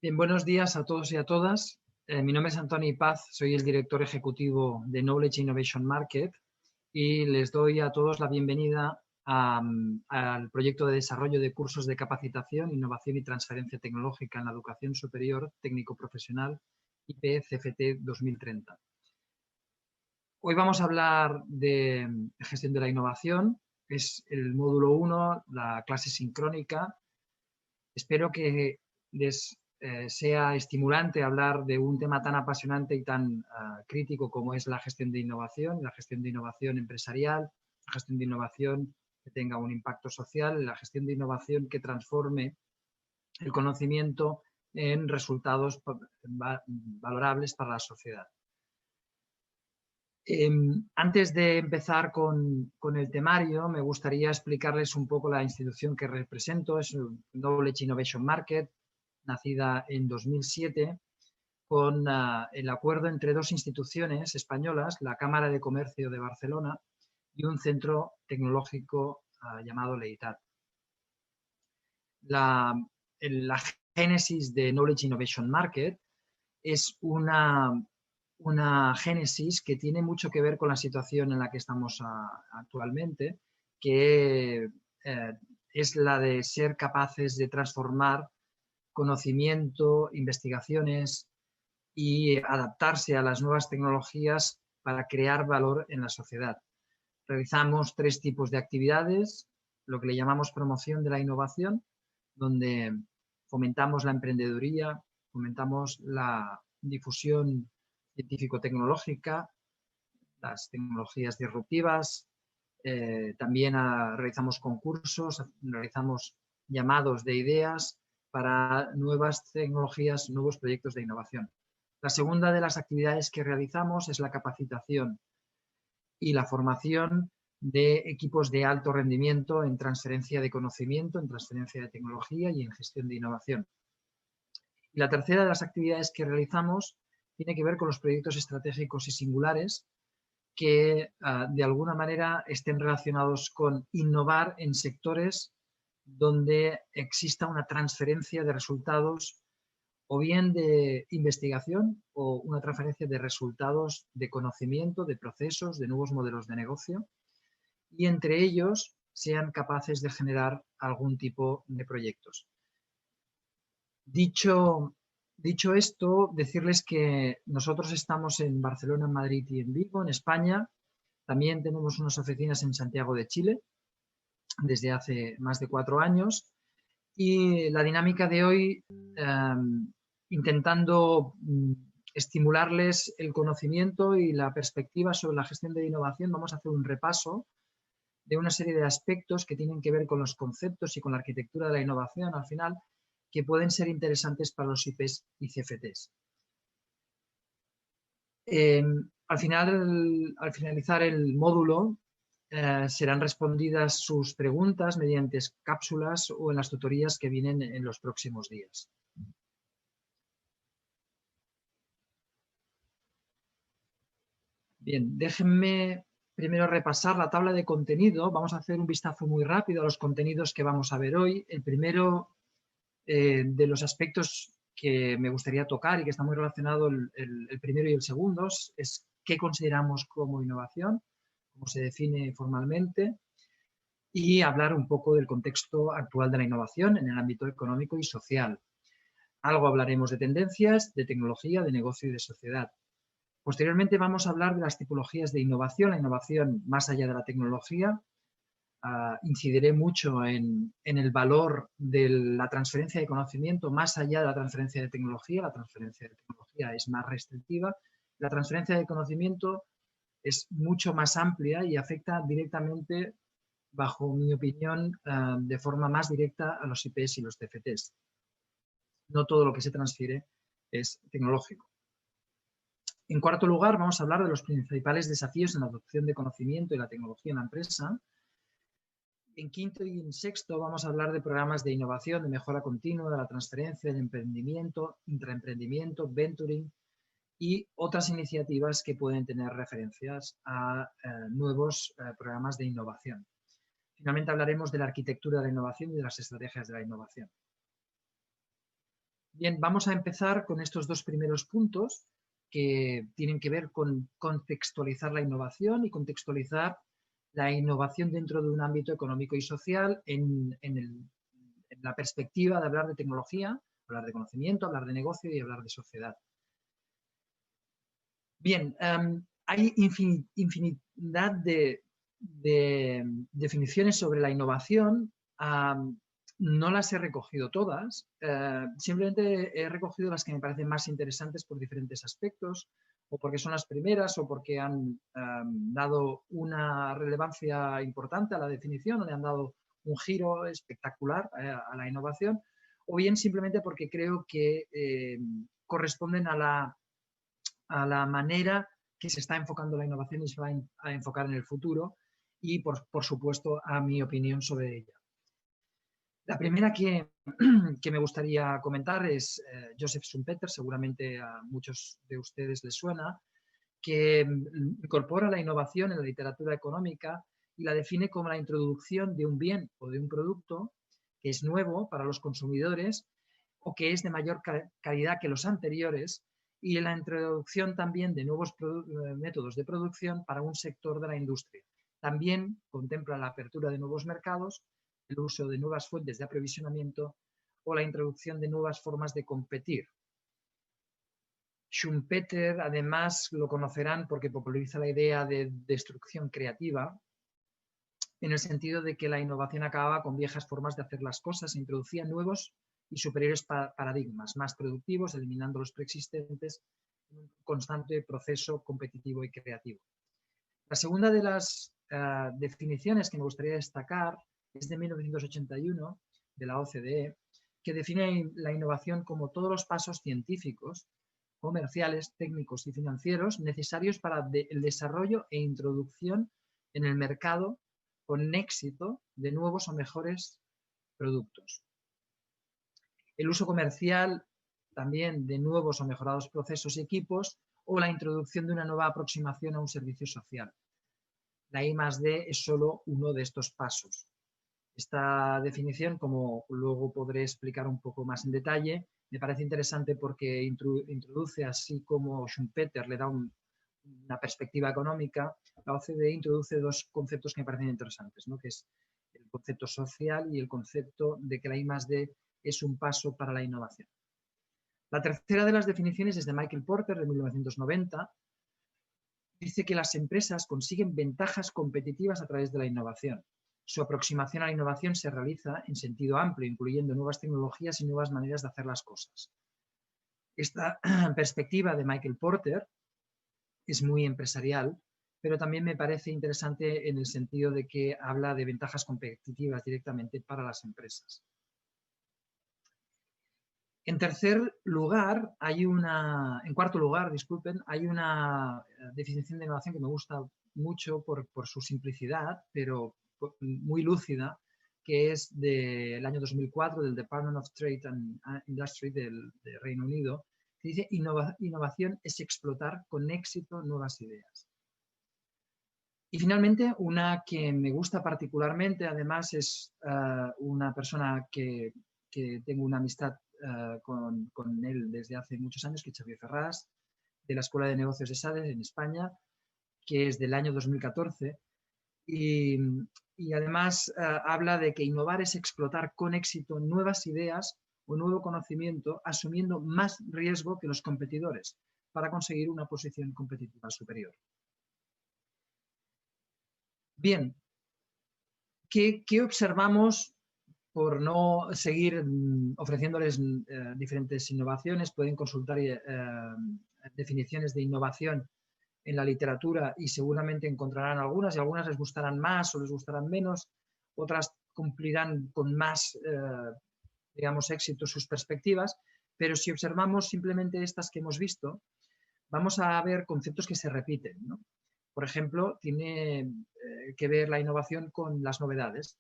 Bien, buenos días a todos y a todas. Mi nombre es Antoni Paz, soy el director ejecutivo de Knowledge Innovation Market y les doy a todos la bienvenida al proyecto de desarrollo de cursos de capacitación, innovación y transferencia tecnológica en la educación superior técnico-profesional IPE-CFT 2030. Hoy vamos a hablar de gestión de la innovación, es el módulo 1, la clase sincrónica. Espero que les sea estimulante hablar de un tema tan apasionante y tan crítico como es la gestión de innovación empresarial, la gestión de innovación que tenga un impacto social, la gestión de innovación que transforme el conocimiento en resultados valorables para la sociedad. Antes de empezar con el temario, me gustaría explicarles un poco la institución que represento. Es Knowledge Innovation Market, nacida en 2007, con el acuerdo entre dos instituciones españolas, la Cámara de Comercio de Barcelona y un centro tecnológico llamado Leitat. La génesis de Knowledge Innovation Market es una génesis que tiene mucho que ver con la situación en la que estamos actualmente, que es la de ser capaces de transformar conocimiento, investigaciones y adaptarse a las nuevas tecnologías para crear valor en la sociedad. Realizamos 3 tipos de actividades, lo que le llamamos promoción de la innovación, donde fomentamos la emprendeduría, fomentamos la difusión científico-tecnológica, las tecnologías disruptivas, también realizamos concursos, realizamos llamados de ideas para nuevas tecnologías, nuevos proyectos de innovación. La segunda de las actividades que realizamos es la capacitación y la formación de equipos de alto rendimiento en transferencia de conocimiento, en transferencia de tecnología y en gestión de innovación. Y la tercera de las actividades que realizamos tiene que ver con los proyectos estratégicos y singulares que de alguna manera estén relacionados con innovar en sectores donde exista una transferencia de resultados o bien de investigación o una transferencia de resultados de conocimiento, de procesos, de nuevos modelos de negocio y entre ellos sean capaces de generar algún tipo de proyectos. Dicho esto, decirles que nosotros estamos en Barcelona, en Madrid y en Vigo, en España. También tenemos unas oficinas en Santiago de Chile desde hace más de 4 años. Y la dinámica de hoy, intentando estimularles el conocimiento y la perspectiva sobre la gestión de innovación, vamos a hacer un repaso de una serie de aspectos que tienen que ver con los conceptos y con la arquitectura de la innovación al final, que pueden ser interesantes para los IPs y CFTs. Al finalizar el módulo, serán respondidas sus preguntas mediante cápsulas o en las tutorías que vienen en los próximos días. Bien, déjenme primero repasar la tabla de contenido. Vamos a hacer un vistazo muy rápido a los contenidos que vamos a ver hoy. El primero de los aspectos que me gustaría tocar y que está muy relacionado el primero y el segundo es qué consideramos como innovación, cómo se define formalmente, y hablar un poco del contexto actual de la innovación en el ámbito económico y social. Algo hablaremos de tendencias, de tecnología, de negocio y de sociedad. Posteriormente vamos a hablar de las tipologías de innovación, la innovación más allá de la tecnología. Incidiré mucho en el valor de la transferencia de conocimiento más allá de la transferencia de tecnología. La transferencia de tecnología es más restrictiva. La transferencia de conocimiento es mucho más amplia y afecta directamente, bajo mi opinión, de forma más directa a los IPs y los CFTs. No todo lo que se transfiere es tecnológico. En cuarto lugar, vamos a hablar de los principales desafíos en la adopción de conocimiento y la tecnología en la empresa. En quinto y en sexto vamos a hablar de programas de innovación, de mejora continua, de la transferencia, del emprendimiento, intraemprendimiento, venturing y otras iniciativas que pueden tener referencias a nuevos programas de innovación. Finalmente hablaremos de la arquitectura de la innovación y de las estrategias de la innovación. Bien, vamos a empezar con estos dos primeros puntos que tienen que ver con contextualizar la innovación y contextualizar la innovación dentro de un ámbito económico y social en la perspectiva de hablar de tecnología, hablar de conocimiento, hablar de negocio y hablar de sociedad. Bien, hay infinidad de definiciones sobre la innovación. No las he recogido todas, simplemente he recogido las que me parecen más interesantes por diferentes aspectos, o porque son las primeras, o porque han dado una relevancia importante a la definición, o le han dado un giro espectacular a la innovación, o bien simplemente porque creo que corresponden a la manera que se está enfocando la innovación y se va a enfocar en el futuro, y por supuesto a mi opinión sobre ella. La primera que me gustaría comentar es Joseph Schumpeter, seguramente a muchos de ustedes les suena, que incorpora la innovación en la literatura económica y la define como la introducción de un bien o de un producto que es nuevo para los consumidores o que es de mayor calidad que los anteriores, y la introducción también de nuevos métodos de producción para un sector de la industria. También contempla la apertura de nuevos mercados, el uso de nuevas fuentes de aprovisionamiento o la introducción de nuevas formas de competir. Schumpeter, además, lo conocerán porque populariza la idea de destrucción creativa, en el sentido de que la innovación acababa con viejas formas de hacer las cosas e introducía nuevos y superiores paradigmas, más productivos, eliminando los preexistentes en un constante proceso competitivo y creativo. La segunda de las definiciones que me gustaría destacar es de 1981, de la OCDE, que define la innovación como todos los pasos científicos, comerciales, técnicos y financieros necesarios para el desarrollo e introducción en el mercado con éxito de nuevos o mejores productos. El uso comercial también de nuevos o mejorados procesos y equipos, o la introducción de una nueva aproximación a un servicio social. La I+D es solo uno de estos pasos. Esta definición, como luego podré explicar un poco más en detalle, me parece interesante porque introduce, así como Schumpeter le da una perspectiva económica, la OCDE introduce dos conceptos que me parecen interesantes, ¿no? Que es el concepto social y el concepto de que la I+D es un paso para la innovación. La tercera de las definiciones es de Michael Porter, de 1990. Dice que las empresas consiguen ventajas competitivas a través de la innovación. Su aproximación a la innovación se realiza en sentido amplio, incluyendo nuevas tecnologías y nuevas maneras de hacer las cosas. Esta perspectiva de Michael Porter es muy empresarial, pero también me parece interesante en el sentido de que habla de ventajas competitivas directamente para las empresas. En cuarto lugar, disculpen, hay una definición de innovación que me gusta mucho por su simplicidad, pero muy lúcida, que es del año 2004 del Department of Trade and Industry del Reino Unido, que dice: innovación es explotar con éxito nuevas ideas. Y finalmente, una que me gusta particularmente, además es una persona que tengo una amistad con él desde hace muchos años, que es Xavier Ferrás, de la Escuela de Negocios de SADE en España, que es del año 2014, y además habla de que innovar es explotar con éxito nuevas ideas o nuevo conocimiento, asumiendo más riesgo que los competidores para conseguir una posición competitiva superior. Bien, ¿qué observamos? Por no seguir ofreciéndoles diferentes innovaciones, pueden consultar definiciones de innovación en la literatura y seguramente encontrarán algunas, y algunas les gustarán más o les gustarán menos, otras cumplirán con más, digamos, éxito sus perspectivas, pero si observamos simplemente estas que hemos visto, vamos a ver conceptos que se repiten, ¿no? Por ejemplo, tiene que ver la innovación con las novedades.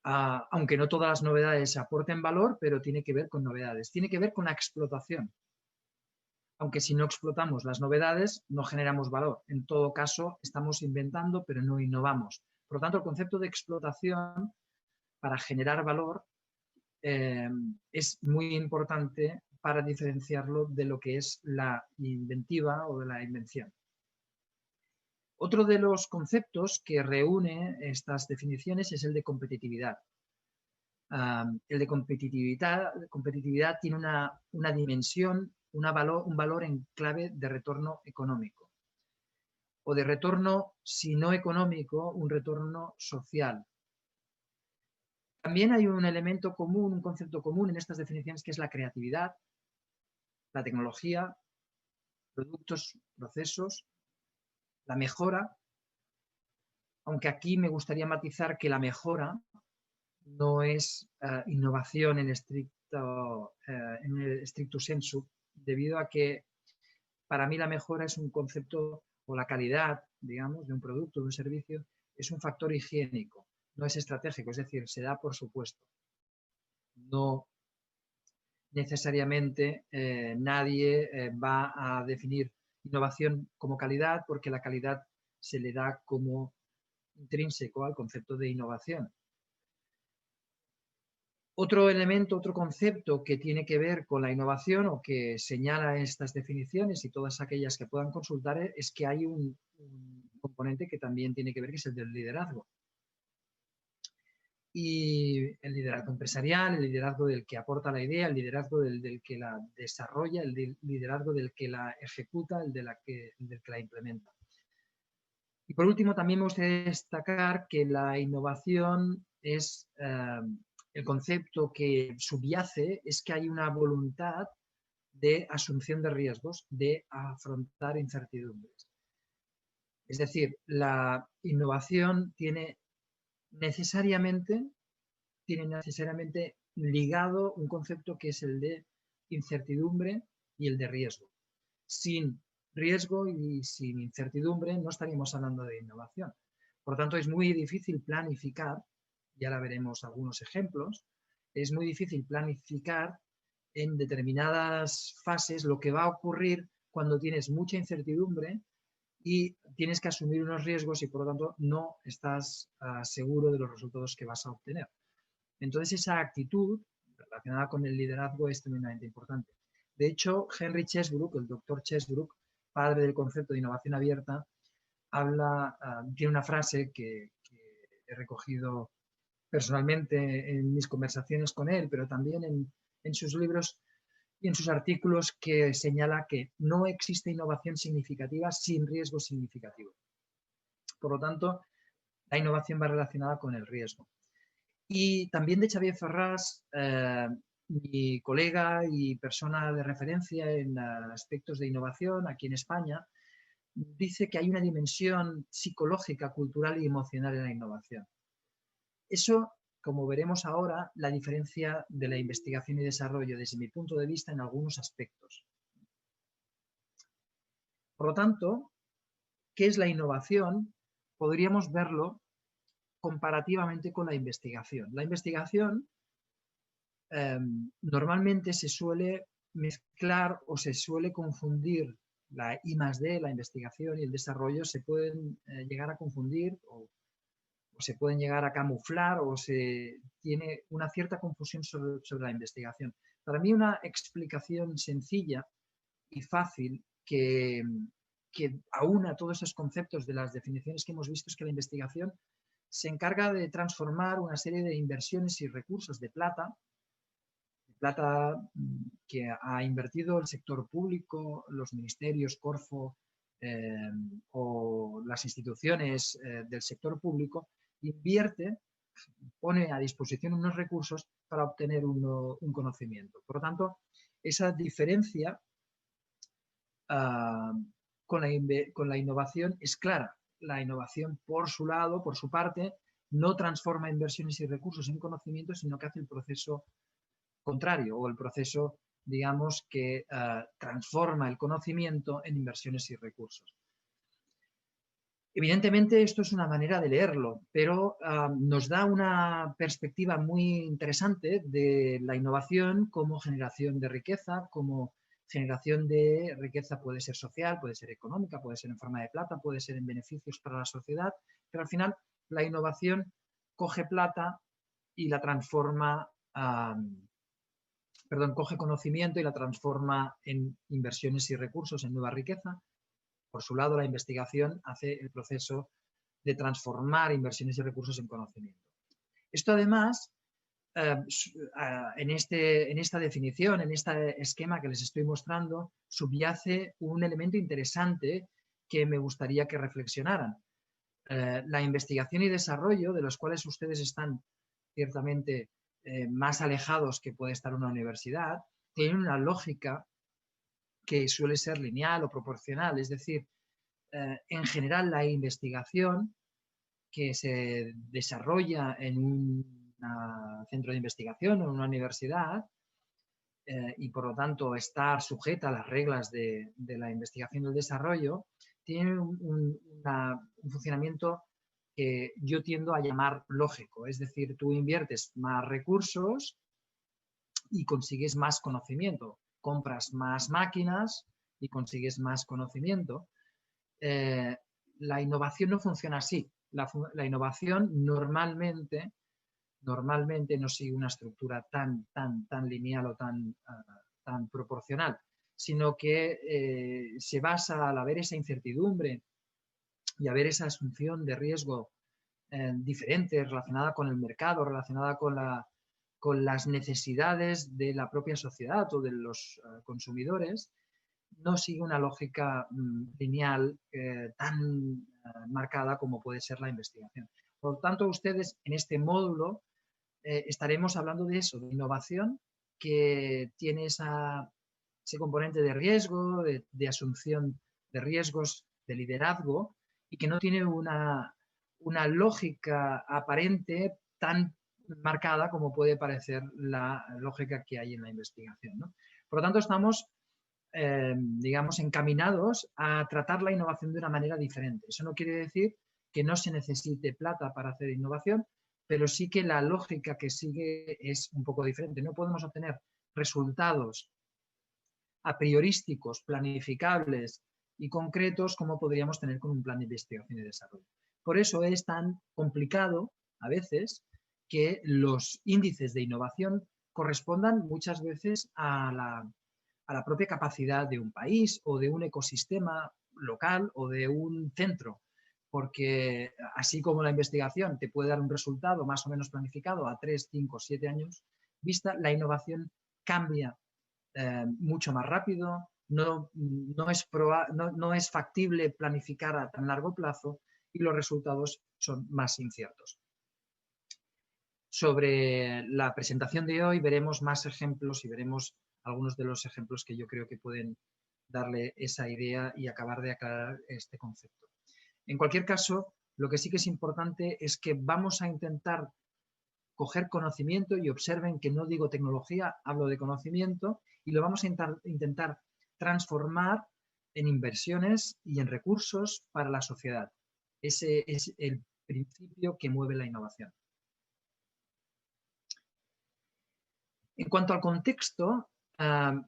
Aunque no todas las novedades aporten valor, pero tiene que ver con novedades. Tiene que ver con la explotación. Aunque si no explotamos las novedades, no generamos valor. En todo caso, estamos inventando, pero no innovamos. Por lo tanto, el concepto de explotación para generar valor es muy importante para diferenciarlo de lo que es la inventiva o de la invención. Otro de los conceptos que reúne estas definiciones es el de competitividad. El de competitividad tiene una dimensión, un valor en clave de retorno económico. O de retorno, si no económico, un retorno social. También hay un elemento común, un concepto común en estas definiciones, que es la creatividad, la tecnología, productos, procesos, la mejora, aunque aquí me gustaría matizar que la mejora no es innovación en el stricto sensu, debido a que para mí la mejora es un concepto, o la calidad, digamos, de un producto, de un servicio, es un factor higiénico, no es estratégico, es decir, se da por supuesto. No necesariamente nadie va a definir innovación como calidad, porque la calidad se le da como intrínseco al concepto de innovación. Otro elemento, otro concepto que tiene que ver con la innovación o que señala estas definiciones y todas aquellas que puedan consultar es que hay un componente que también tiene que ver, que es el del liderazgo. Y el liderazgo empresarial, el liderazgo del que aporta la idea, el liderazgo del que la desarrolla, el liderazgo del que la ejecuta, el del que la implementa. Y por último, también me gustaría destacar que la innovación es... el concepto que subyace es que hay una voluntad de asunción de riesgos, de afrontar incertidumbres. Es decir, la innovación tiene necesariamente ligado un concepto que es el de incertidumbre y el de riesgo. Sin riesgo y sin incertidumbre no estaríamos hablando de innovación. Por lo tanto, es muy difícil planificar, y ahora veremos algunos ejemplos, es muy difícil planificar en determinadas fases lo que va a ocurrir cuando tienes mucha incertidumbre y tienes que asumir unos riesgos y por lo tanto no estás seguro de los resultados que vas a obtener. Entonces esa actitud relacionada con el liderazgo es tremendamente importante. De hecho, Henry Chesbrook, el doctor Chesbrook, padre del concepto de innovación abierta, tiene una frase que he recogido personalmente en mis conversaciones con él, pero también en sus libros y en sus artículos, que señala que no existe innovación significativa sin riesgo significativo. Por lo tanto, la innovación va relacionada con el riesgo. Y también de Xavier Ferrás, mi colega y persona de referencia en aspectos de innovación aquí en España, dice que hay una dimensión psicológica, cultural y emocional en la innovación. Eso, como veremos ahora, la diferencia de la investigación y desarrollo desde mi punto de vista en algunos aspectos. Por lo tanto, ¿qué es la innovación? Podríamos verlo comparativamente con la investigación. La investigación normalmente se suele mezclar o se suele confundir la I+D, la investigación y el desarrollo, se pueden llegar a confundir o se pueden llegar a camuflar o se tiene una cierta confusión sobre la investigación. Para mí una explicación sencilla y fácil que aúna todos esos conceptos de las definiciones que hemos visto es que la investigación se encarga de transformar una serie de inversiones y recursos de plata que ha invertido el sector público, los ministerios, Corfo o las instituciones del sector público, invierte, pone a disposición unos recursos para obtener un conocimiento. Por lo tanto, esa diferencia con la innovación es clara. La innovación, por su lado, por su parte, no transforma inversiones y recursos en conocimiento, sino que hace el proceso contrario o el proceso, digamos, que transforma el conocimiento en inversiones y recursos. Evidentemente esto es una manera de leerlo, pero nos da una perspectiva muy interesante de la innovación como generación de riqueza, como generación de riqueza puede ser social, puede ser económica, puede ser en forma de plata, puede ser en beneficios para la sociedad, pero al final la innovación coge plata y la transforma coge conocimiento y la transforma en inversiones y recursos, en nueva riqueza. Por su lado, la investigación hace el proceso de transformar inversiones y recursos en conocimiento. Esto además, en esta definición, en este esquema que les estoy mostrando, subyace un elemento interesante que me gustaría que reflexionaran. La investigación y desarrollo, de los cuales ustedes están ciertamente más alejados que puede estar una universidad, tienen una lógica que suele ser lineal o proporcional. Es decir, en general la investigación que se desarrolla en un centro de investigación o en una universidad y por lo tanto estar sujeta a las reglas de la investigación y el desarrollo, tiene un funcionamiento que yo tiendo a llamar lógico. Es decir, tú inviertes más recursos y consigues más conocimiento. Compras más máquinas y consigues más conocimiento. La innovación no funciona así. La innovación normalmente no sigue una estructura tan lineal o tan proporcional, sino que se basa, al haber esa incertidumbre y haber esa asunción de riesgo diferente relacionada con el mercado, relacionada con las necesidades de la propia sociedad o de los consumidores, no sigue una lógica lineal tan marcada como puede ser la investigación. Por tanto, ustedes en este módulo estaremos hablando de eso, de innovación, que tiene ese componente de riesgo, de asunción de riesgos, de liderazgo, y que no tiene una lógica aparente tan marcada como puede parecer la lógica que hay en la investigación, ¿no? Por lo tanto, estamos, digamos, encaminados a tratar la innovación de una manera diferente. Eso no quiere decir que no se necesite plata para hacer innovación, pero sí que la lógica que sigue es un poco diferente. No podemos obtener resultados a priorísticos, planificables y concretos como podríamos tener con un plan de investigación y desarrollo. Por eso es tan complicado a veces que los índices de innovación correspondan muchas veces a la propia capacidad de un país o de un ecosistema local o de un centro. Porque así como la investigación te puede dar un resultado más o menos planificado a 3, 5, 7 años vista, la innovación cambia mucho más rápido, no es factible planificar a tan largo plazo y los resultados son más inciertos. Sobre la presentación de hoy veremos más ejemplos y veremos algunos de los ejemplos que yo creo que pueden darle esa idea y acabar de aclarar este concepto. En cualquier caso, lo que sí que es importante es que vamos a intentar coger conocimiento, y observen que no digo tecnología, hablo de conocimiento, y lo vamos a intentar transformar en inversiones y en recursos para la sociedad. Ese es el principio que mueve la innovación. En cuanto al contexto,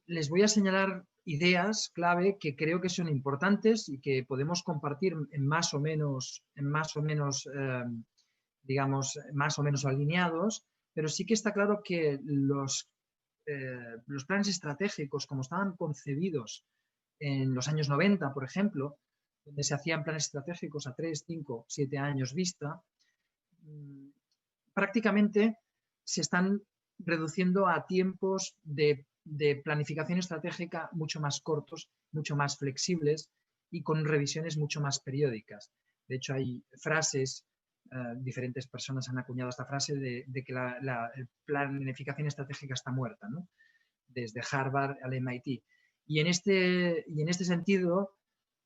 les voy a señalar ideas clave que creo que son importantes y que podemos compartir en más o menos digamos, más o menos alineados, pero sí que está claro que los planes estratégicos, como estaban concebidos en los años 90, por ejemplo, donde se hacían planes estratégicos a 3, 5, 7 años vista, prácticamente se están reduciendo a tiempos de planificación estratégica mucho más cortos, mucho más flexibles y con revisiones mucho más periódicas. De hecho, hay frases, diferentes personas han acuñado esta frase de que la planificación estratégica está muerta, ¿no? Desde Harvard al MIT. Y en este sentido,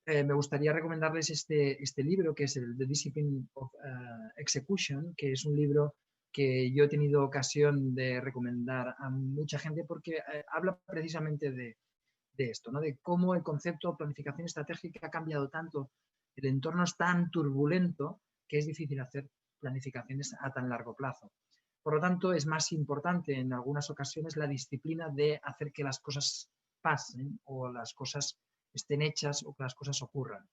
me gustaría recomendarles este libro, que es el The Discipline of Execution, que es un libro que yo he tenido ocasión de recomendar a mucha gente porque habla precisamente de esto, ¿no? De cómo el concepto de planificación estratégica ha cambiado tanto, el entorno es tan turbulento que es difícil hacer planificaciones a tan largo plazo. Por lo tanto, es más importante en algunas ocasiones la disciplina de hacer que las cosas pasen o las cosas estén hechas o que las cosas ocurran.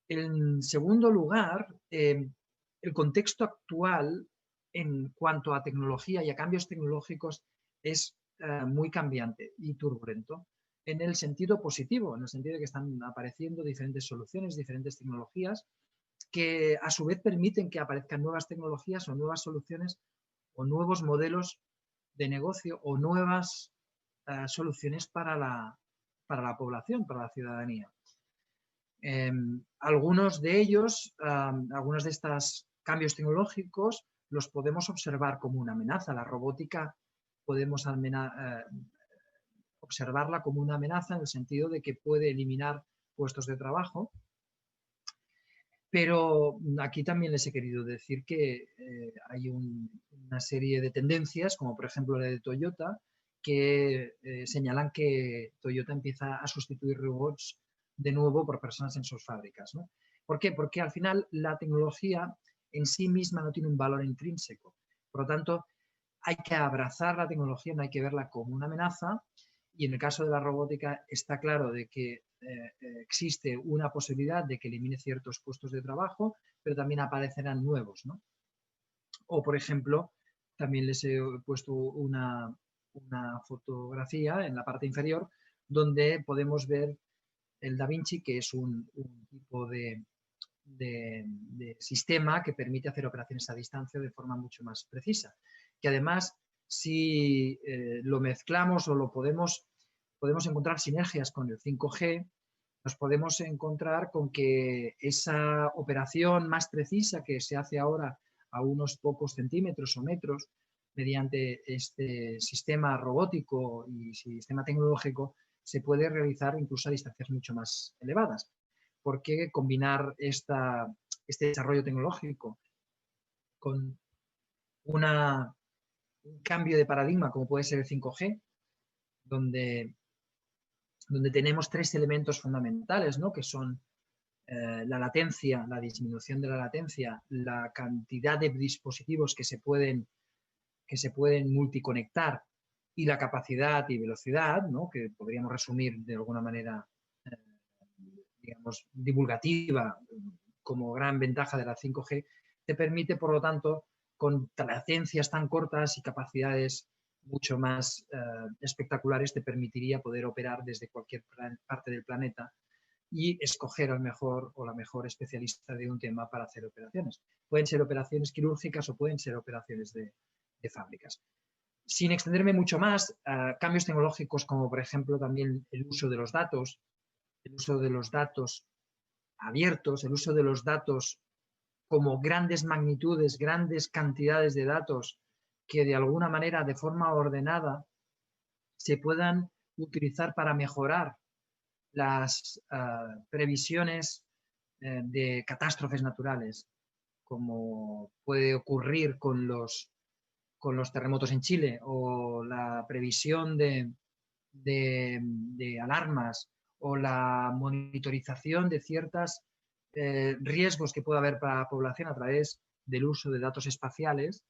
En segundo lugar, el contexto actual en cuanto a tecnología y a cambios tecnológicos es muy cambiante y turbulento, en el sentido positivo, en el sentido de que están apareciendo diferentes soluciones, diferentes tecnologías, que a su vez permiten que aparezcan nuevas tecnologías o nuevas soluciones o nuevos modelos de negocio o nuevas soluciones para la población, para la ciudadanía. Algunos de ellos, algunos de estos cambios tecnológicos los podemos observar como una amenaza. La robótica podemos observarla como una amenaza en el sentido de que puede eliminar puestos de trabajo. Pero aquí también les he querido decir que hay una serie de tendencias, como por ejemplo la de Toyota, que señalan que Toyota empieza a sustituir robots de nuevo por personas en sus fábricas, ¿no? ¿Por qué? Porque al final la tecnología en sí misma no tiene un valor intrínseco. Por lo tanto, hay que abrazar la tecnología, no hay que verla como una amenaza. Y en el caso de la robótica está claro de que existe una posibilidad de que elimine ciertos puestos de trabajo, pero también aparecerán nuevos, ¿no? O, por ejemplo, también les he puesto una fotografía en la parte inferior donde podemos ver el Da Vinci, que es un tipo de sistema que permite hacer operaciones a distancia de forma mucho más precisa. Que además, si lo mezclamos o lo podemos encontrar sinergias con el 5G, nos podemos encontrar con que esa operación más precisa que se hace ahora a unos pocos centímetros o metros mediante este sistema robótico y sistema tecnológico se puede realizar incluso a distancias mucho más elevadas. Porque combinar este desarrollo tecnológico con un cambio de paradigma como puede ser el 5G, donde tenemos tres elementos fundamentales, ¿no? Que son la latencia, la disminución de la latencia, la cantidad de dispositivos que se pueden multiconectar y la capacidad y velocidad, ¿no? Que podríamos resumir de alguna manera, digamos, divulgativa como gran ventaja de la 5G, te permite, por lo tanto, con latencias tan cortas y capacidades mucho más espectaculares, te permitiría poder operar desde cualquier parte del planeta y escoger al mejor o la mejor especialista de un tema para hacer operaciones. Pueden ser operaciones quirúrgicas o pueden ser operaciones de fábricas. Sin extenderme mucho más, cambios tecnológicos como por ejemplo también el uso de los datos abiertos, el uso de los datos como grandes magnitudes, grandes cantidades de datos que de alguna manera, de forma ordenada, se puedan utilizar para mejorar las previsiones de catástrofes naturales, como puede ocurrir con los terremotos en Chile o la previsión de alarmas o la monitorización de ciertos riesgos que pueda haber para la población a través del uso de datos espaciales,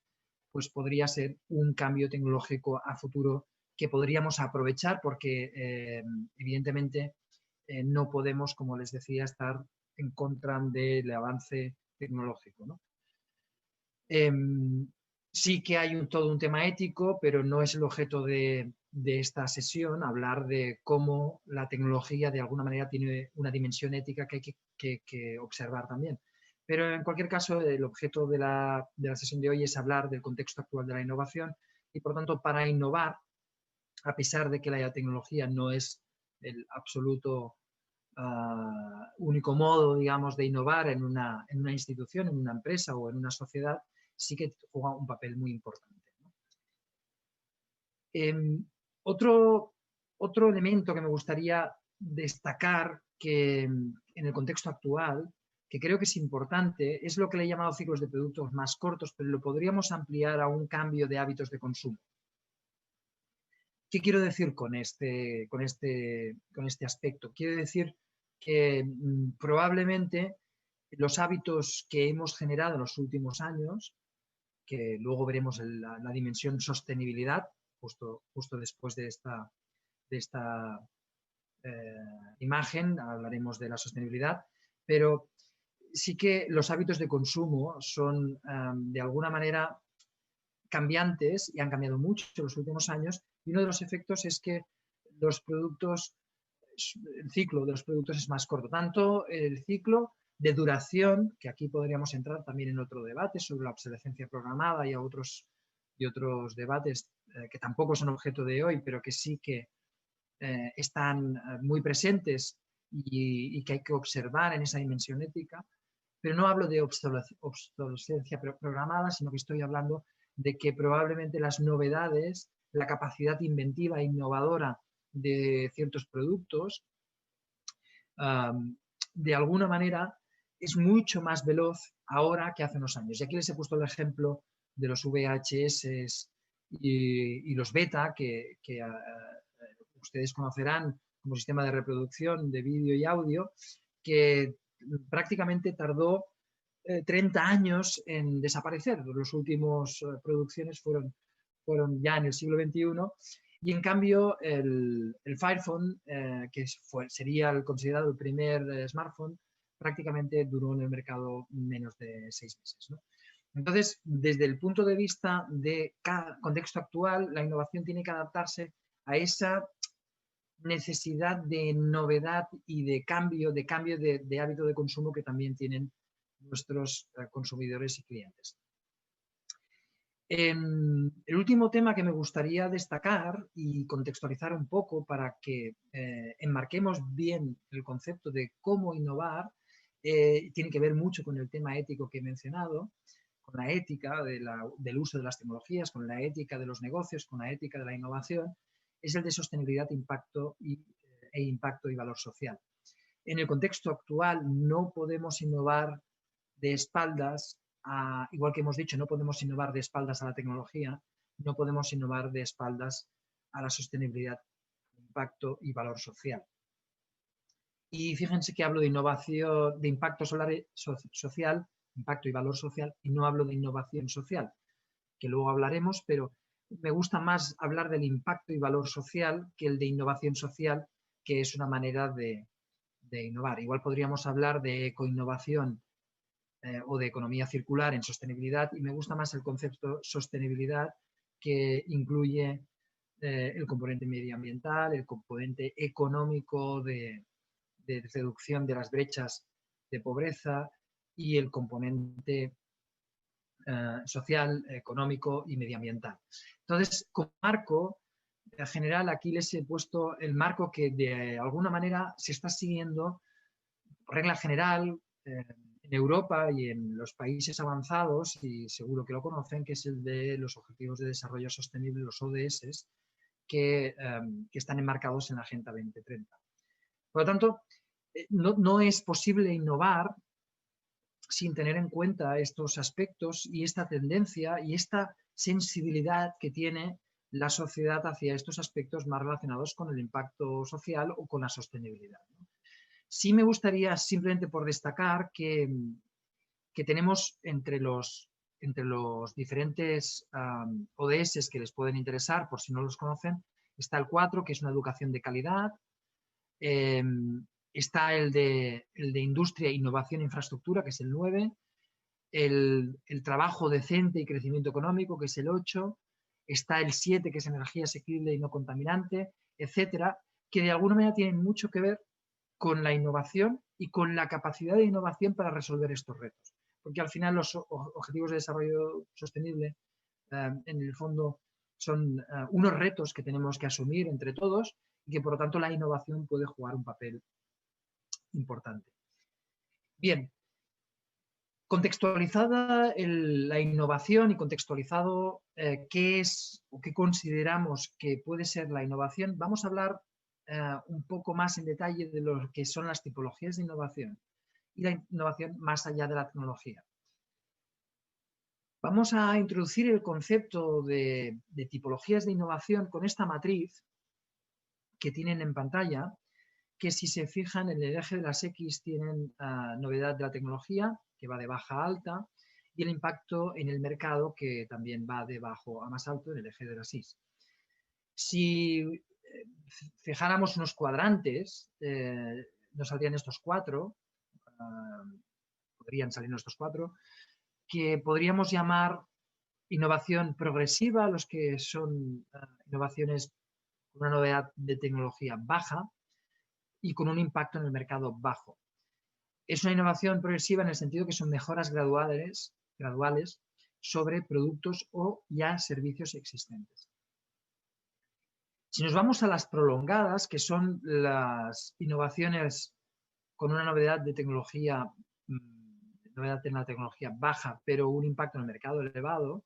pues podría ser un cambio tecnológico a futuro que podríamos aprovechar porque evidentemente no podemos, como les decía, estar en contra del avance tecnológico, ¿no? Sí que hay todo un tema ético, pero no es el objeto de esta sesión hablar de cómo la tecnología de alguna manera tiene una dimensión ética que hay que observar también. Pero en cualquier caso, el objeto de la sesión de hoy es hablar del contexto actual de la innovación y, por tanto, para innovar, a pesar de que la tecnología no es el absoluto único modo, digamos, de innovar en una institución, en una empresa o en una sociedad, sí que juega un papel muy importante, ¿no? Otro elemento que me gustaría destacar que en el contexto actual, que creo que es importante, es lo que le he llamado ciclos de productos más cortos, pero lo podríamos ampliar a un cambio de hábitos de consumo. ¿Qué quiero decir con este aspecto? Quiero decir que probablemente los hábitos que hemos generado en los últimos años, que luego veremos la dimensión sostenibilidad, justo después de esta imagen, hablaremos de la sostenibilidad, pero sí que los hábitos de consumo son de alguna manera cambiantes y han cambiado mucho en los últimos años, y uno de los efectos es que los productos, el ciclo de los productos es más corto, tanto el ciclo de duración, que aquí podríamos entrar también en otro debate sobre la obsolescencia programada y otros debates que tampoco son objeto de hoy, pero que sí que están muy presentes y que hay que observar en esa dimensión ética. Pero no hablo de obsolescencia programada, sino que estoy hablando de que probablemente las novedades, la capacidad inventiva e innovadora de ciertos productos, de alguna manera es mucho más veloz ahora que hace unos años. Y aquí les he puesto el ejemplo de los VHS y los beta, que ustedes conocerán como sistema de reproducción de vídeo y audio, que prácticamente tardó 30 años en desaparecer. Las últimas producciones fueron ya en el siglo XXI, y en cambio el Fire Phone, que sería considerado el primer smartphone, prácticamente duró en el mercado menos de 6 meses, ¿no? Entonces, desde el punto de vista de cada contexto actual, la innovación tiene que adaptarse a esa necesidad de novedad y de cambio de hábito de consumo que también tienen nuestros consumidores y clientes. El último tema que me gustaría destacar y contextualizar un poco para que enmarquemos bien el concepto de cómo innovar, tiene que ver mucho con el tema ético que he mencionado, con la ética del uso de las tecnologías, con la ética de los negocios, con la ética de la innovación, es el de sostenibilidad, impacto y valor social. En el contexto actual no podemos innovar de espaldas, igual que hemos dicho, no podemos innovar de espaldas a la tecnología, no podemos innovar de espaldas a la sostenibilidad, impacto y valor social. Y fíjense que hablo de innovación, de impacto social, impacto y valor social, y no hablo de innovación social, que luego hablaremos, pero me gusta más hablar del impacto y valor social que el de innovación social, que es una manera de innovar. Igual podríamos hablar de ecoinnovación o de economía circular en sostenibilidad, y me gusta más el concepto sostenibilidad, que incluye el componente medioambiental, el componente económico de reducción de las brechas de pobreza y el componente social, económico y medioambiental. Entonces, como marco general, aquí les he puesto el marco que de alguna manera se está siguiendo, por regla general, en Europa y en los países avanzados, y seguro que lo conocen, que es el de los Objetivos de Desarrollo Sostenible, los ODS, que están enmarcados en la Agenda 2030. Por lo tanto, no es posible innovar sin tener en cuenta estos aspectos y esta tendencia y esta sensibilidad que tiene la sociedad hacia estos aspectos más relacionados con el impacto social o con la sostenibilidad, ¿no? Sí me gustaría, simplemente por destacar, que tenemos entre los diferentes ODS que les pueden interesar, por si no los conocen, está el 4, que es una educación de calidad, está el de industria, innovación e infraestructura, que es el 9, el trabajo decente y crecimiento económico, que es el 8, está el 7, que es energía asequible y no contaminante, etcétera, que de alguna manera tienen mucho que ver con la innovación y con la capacidad de innovación para resolver estos retos. Porque al final los objetivos de desarrollo sostenible, en el fondo, son unos retos que tenemos que asumir entre todos y que por lo tanto la innovación puede jugar un papel importante. Bien, contextualizada la innovación y contextualizado qué es o qué consideramos que puede ser la innovación, vamos a hablar un poco más en detalle de lo que son las tipologías de innovación y la innovación más allá de la tecnología. Vamos a introducir el concepto de tipologías de innovación con esta matriz que tienen en pantalla, que si se fijan en el eje de las X tienen novedad de la tecnología, que va de baja a alta, y el impacto en el mercado, que también va de bajo a más alto en el eje de las Y. Si fijáramos unos cuadrantes, nos saldrían estos 4, podrían salir estos 4, que podríamos llamar Innovación progresiva, los que son innovaciones con una novedad de tecnología baja y con un impacto en el mercado bajo. Es una innovación progresiva en el sentido que son mejoras graduales sobre productos o ya servicios existentes. Si nos vamos a las prolongadas, que son las innovaciones con una novedad de tecnología, novedad en la tecnología baja, pero un impacto en el mercado elevado,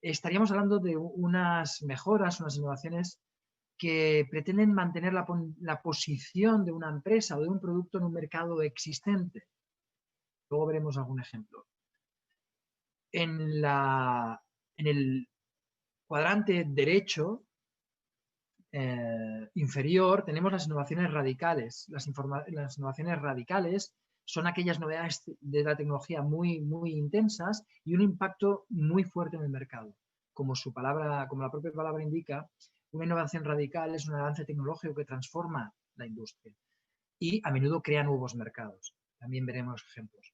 estaríamos hablando de unas mejoras, unas innovaciones que pretenden mantener la posición de una empresa o de un producto en un mercado existente. Luego veremos algún ejemplo. En el cuadrante derecho inferior tenemos las innovaciones radicales. Las innovaciones radicales son aquellas novedades de la tecnología muy, muy intensas y un impacto muy fuerte en el mercado. Como la propia palabra indica, una innovación radical es un avance tecnológico que transforma la industria y a menudo crea nuevos mercados. También veremos ejemplos.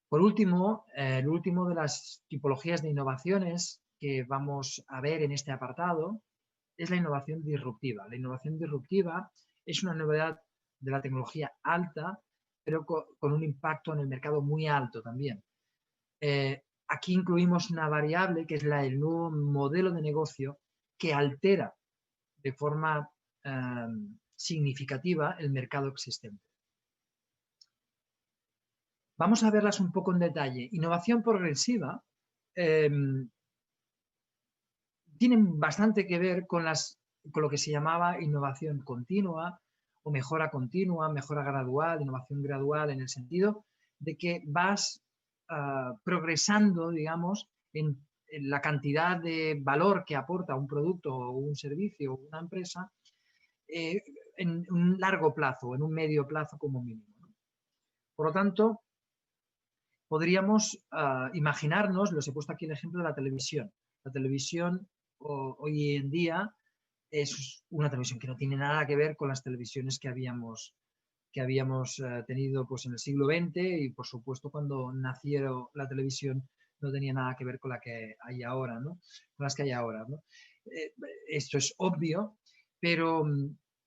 Por último, el último de las tipologías de innovaciones que vamos a ver en este apartado es la innovación disruptiva. La innovación disruptiva es una novedad de la tecnología alta, pero con un impacto en el mercado muy alto también. Aquí incluimos una variable que es el nuevo modelo de negocio que altera de forma significativa el mercado existente. Vamos a verlas un poco en detalle. Innovación progresiva tiene bastante que ver con lo que se llamaba innovación continua o mejora continua, mejora gradual, innovación gradual, en el sentido de que vas progresando, digamos, en la cantidad de valor que aporta un producto o un servicio o una empresa en un largo plazo, en un medio plazo como mínimo, ¿no? Por lo tanto, podríamos imaginarnos, los he puesto aquí el ejemplo de la televisión. La televisión hoy en día es una televisión que no tiene nada que ver con las televisiones que habíamos tenido pues, en el siglo XX y, por supuesto, cuando nació la televisión no tenía nada que ver con la que hay ahora, ¿no? Con las que hay ahora, ¿no? Esto es obvio, pero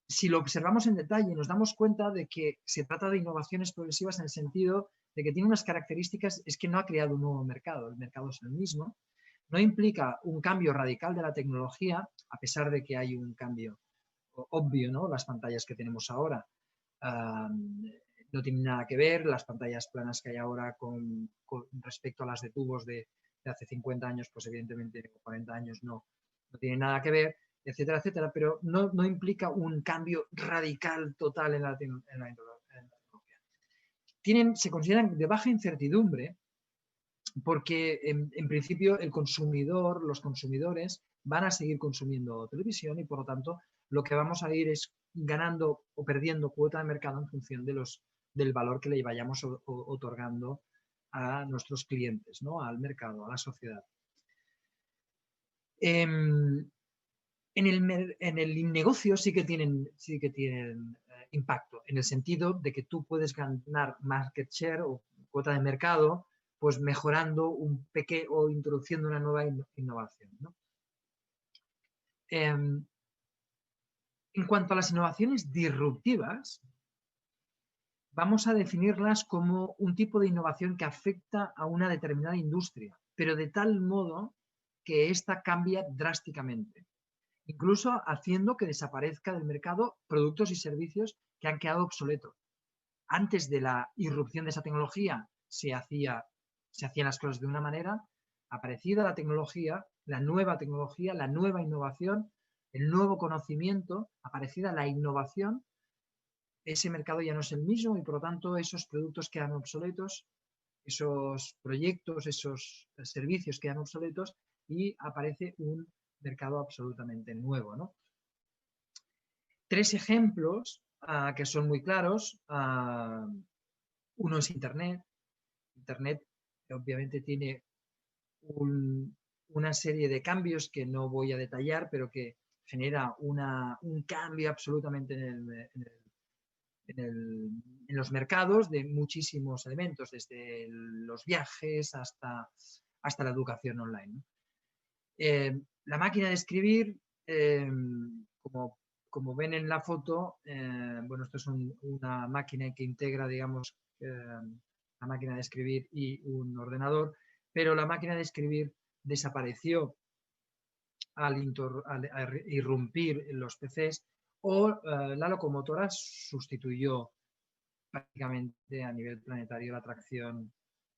si lo observamos en detalle nos damos cuenta de que se trata de innovaciones progresivas en el sentido de que tiene unas características, es que no ha creado un nuevo mercado, el mercado es el mismo, no implica un cambio radical de la tecnología, a pesar de que hay un cambio obvio, ¿no? Las pantallas que tenemos ahora no tienen nada que ver, las pantallas planas que hay ahora con respecto a las de tubos de hace 50 años, pues evidentemente 40 años no tienen nada que ver, etcétera, etcétera, pero no implica un cambio radical total en la tecnología. Se consideran de baja incertidumbre porque en principio los consumidores van a seguir consumiendo televisión y por lo tanto lo que vamos a ir es ganando o perdiendo cuota de mercado en función del valor que le vayamos otorgando a nuestros clientes, ¿no? Al mercado, a la sociedad. En el negocio sí que tienen impacto, en el sentido de que tú puedes ganar market share o cuota de mercado pues mejorando o introduciendo una nueva innovación, ¿no? En cuanto a las innovaciones disruptivas, vamos a definirlas como un tipo de innovación que afecta a una determinada industria, pero de tal modo que ésta cambia drásticamente, incluso haciendo que desaparezca del mercado productos y servicios que han quedado obsoletos. Antes de la irrupción de esa tecnología se hacían las cosas de una manera, aparecida la tecnología, la nueva innovación, el nuevo conocimiento, aparecida la innovación, ese mercado ya no es el mismo y por lo tanto esos productos quedan obsoletos, esos proyectos, esos servicios quedan obsoletos y aparece un mercado absolutamente nuevo, ¿no? 3 ejemplos que son muy claros. Uno es Internet. Internet obviamente tiene una serie de cambios que no voy a detallar, pero que genera un cambio absolutamente en los mercados de muchísimos elementos, desde los viajes hasta hasta la educación online, ¿no? La máquina de escribir, como ven en la foto, bueno, esto es una máquina que integra, digamos, la máquina de escribir y un ordenador, pero la máquina de escribir desapareció al irrumpir los PCs, o la locomotora sustituyó prácticamente a nivel planetario la tracción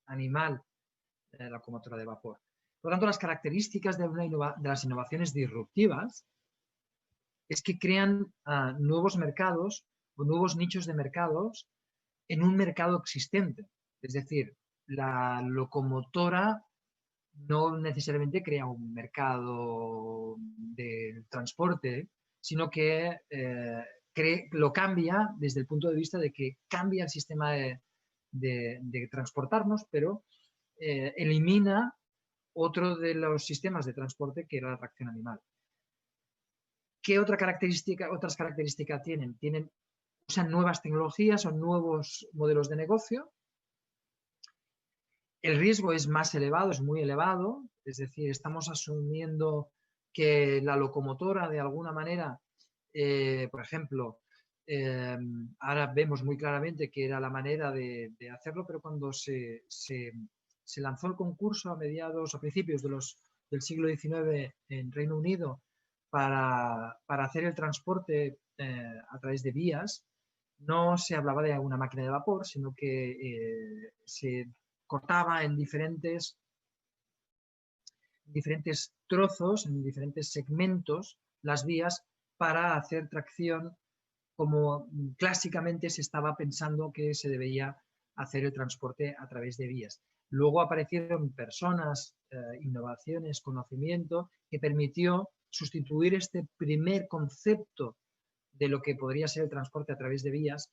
animal, la locomotora de vapor. Por lo tanto, las características de las innovaciones disruptivas es que crean nuevos mercados o nuevos nichos de mercados en un mercado existente. Es decir, la locomotora no necesariamente crea un mercado del transporte, sino que lo cambia desde el punto de vista de que cambia el sistema de transportarnos, pero elimina otro de los sistemas de transporte, que era la tracción animal. ¿Qué otras características tienen? Usan nuevas tecnologías o nuevos modelos de negocio. El riesgo es más elevado, es muy elevado, es decir, estamos asumiendo que la locomotora de alguna manera, por ejemplo, ahora vemos muy claramente que era la manera de hacerlo, pero cuando se lanzó el concurso a principios del siglo XIX en Reino Unido para hacer el transporte a través de vías, no se hablaba de una máquina de vapor, sino que se cortaba en diferentes trozos, en diferentes segmentos, las vías para hacer tracción, como clásicamente se estaba pensando que se debía hacer el transporte a través de vías. Luego aparecieron personas, innovaciones, conocimiento, que permitió sustituir este primer concepto de lo que podría ser el transporte a través de vías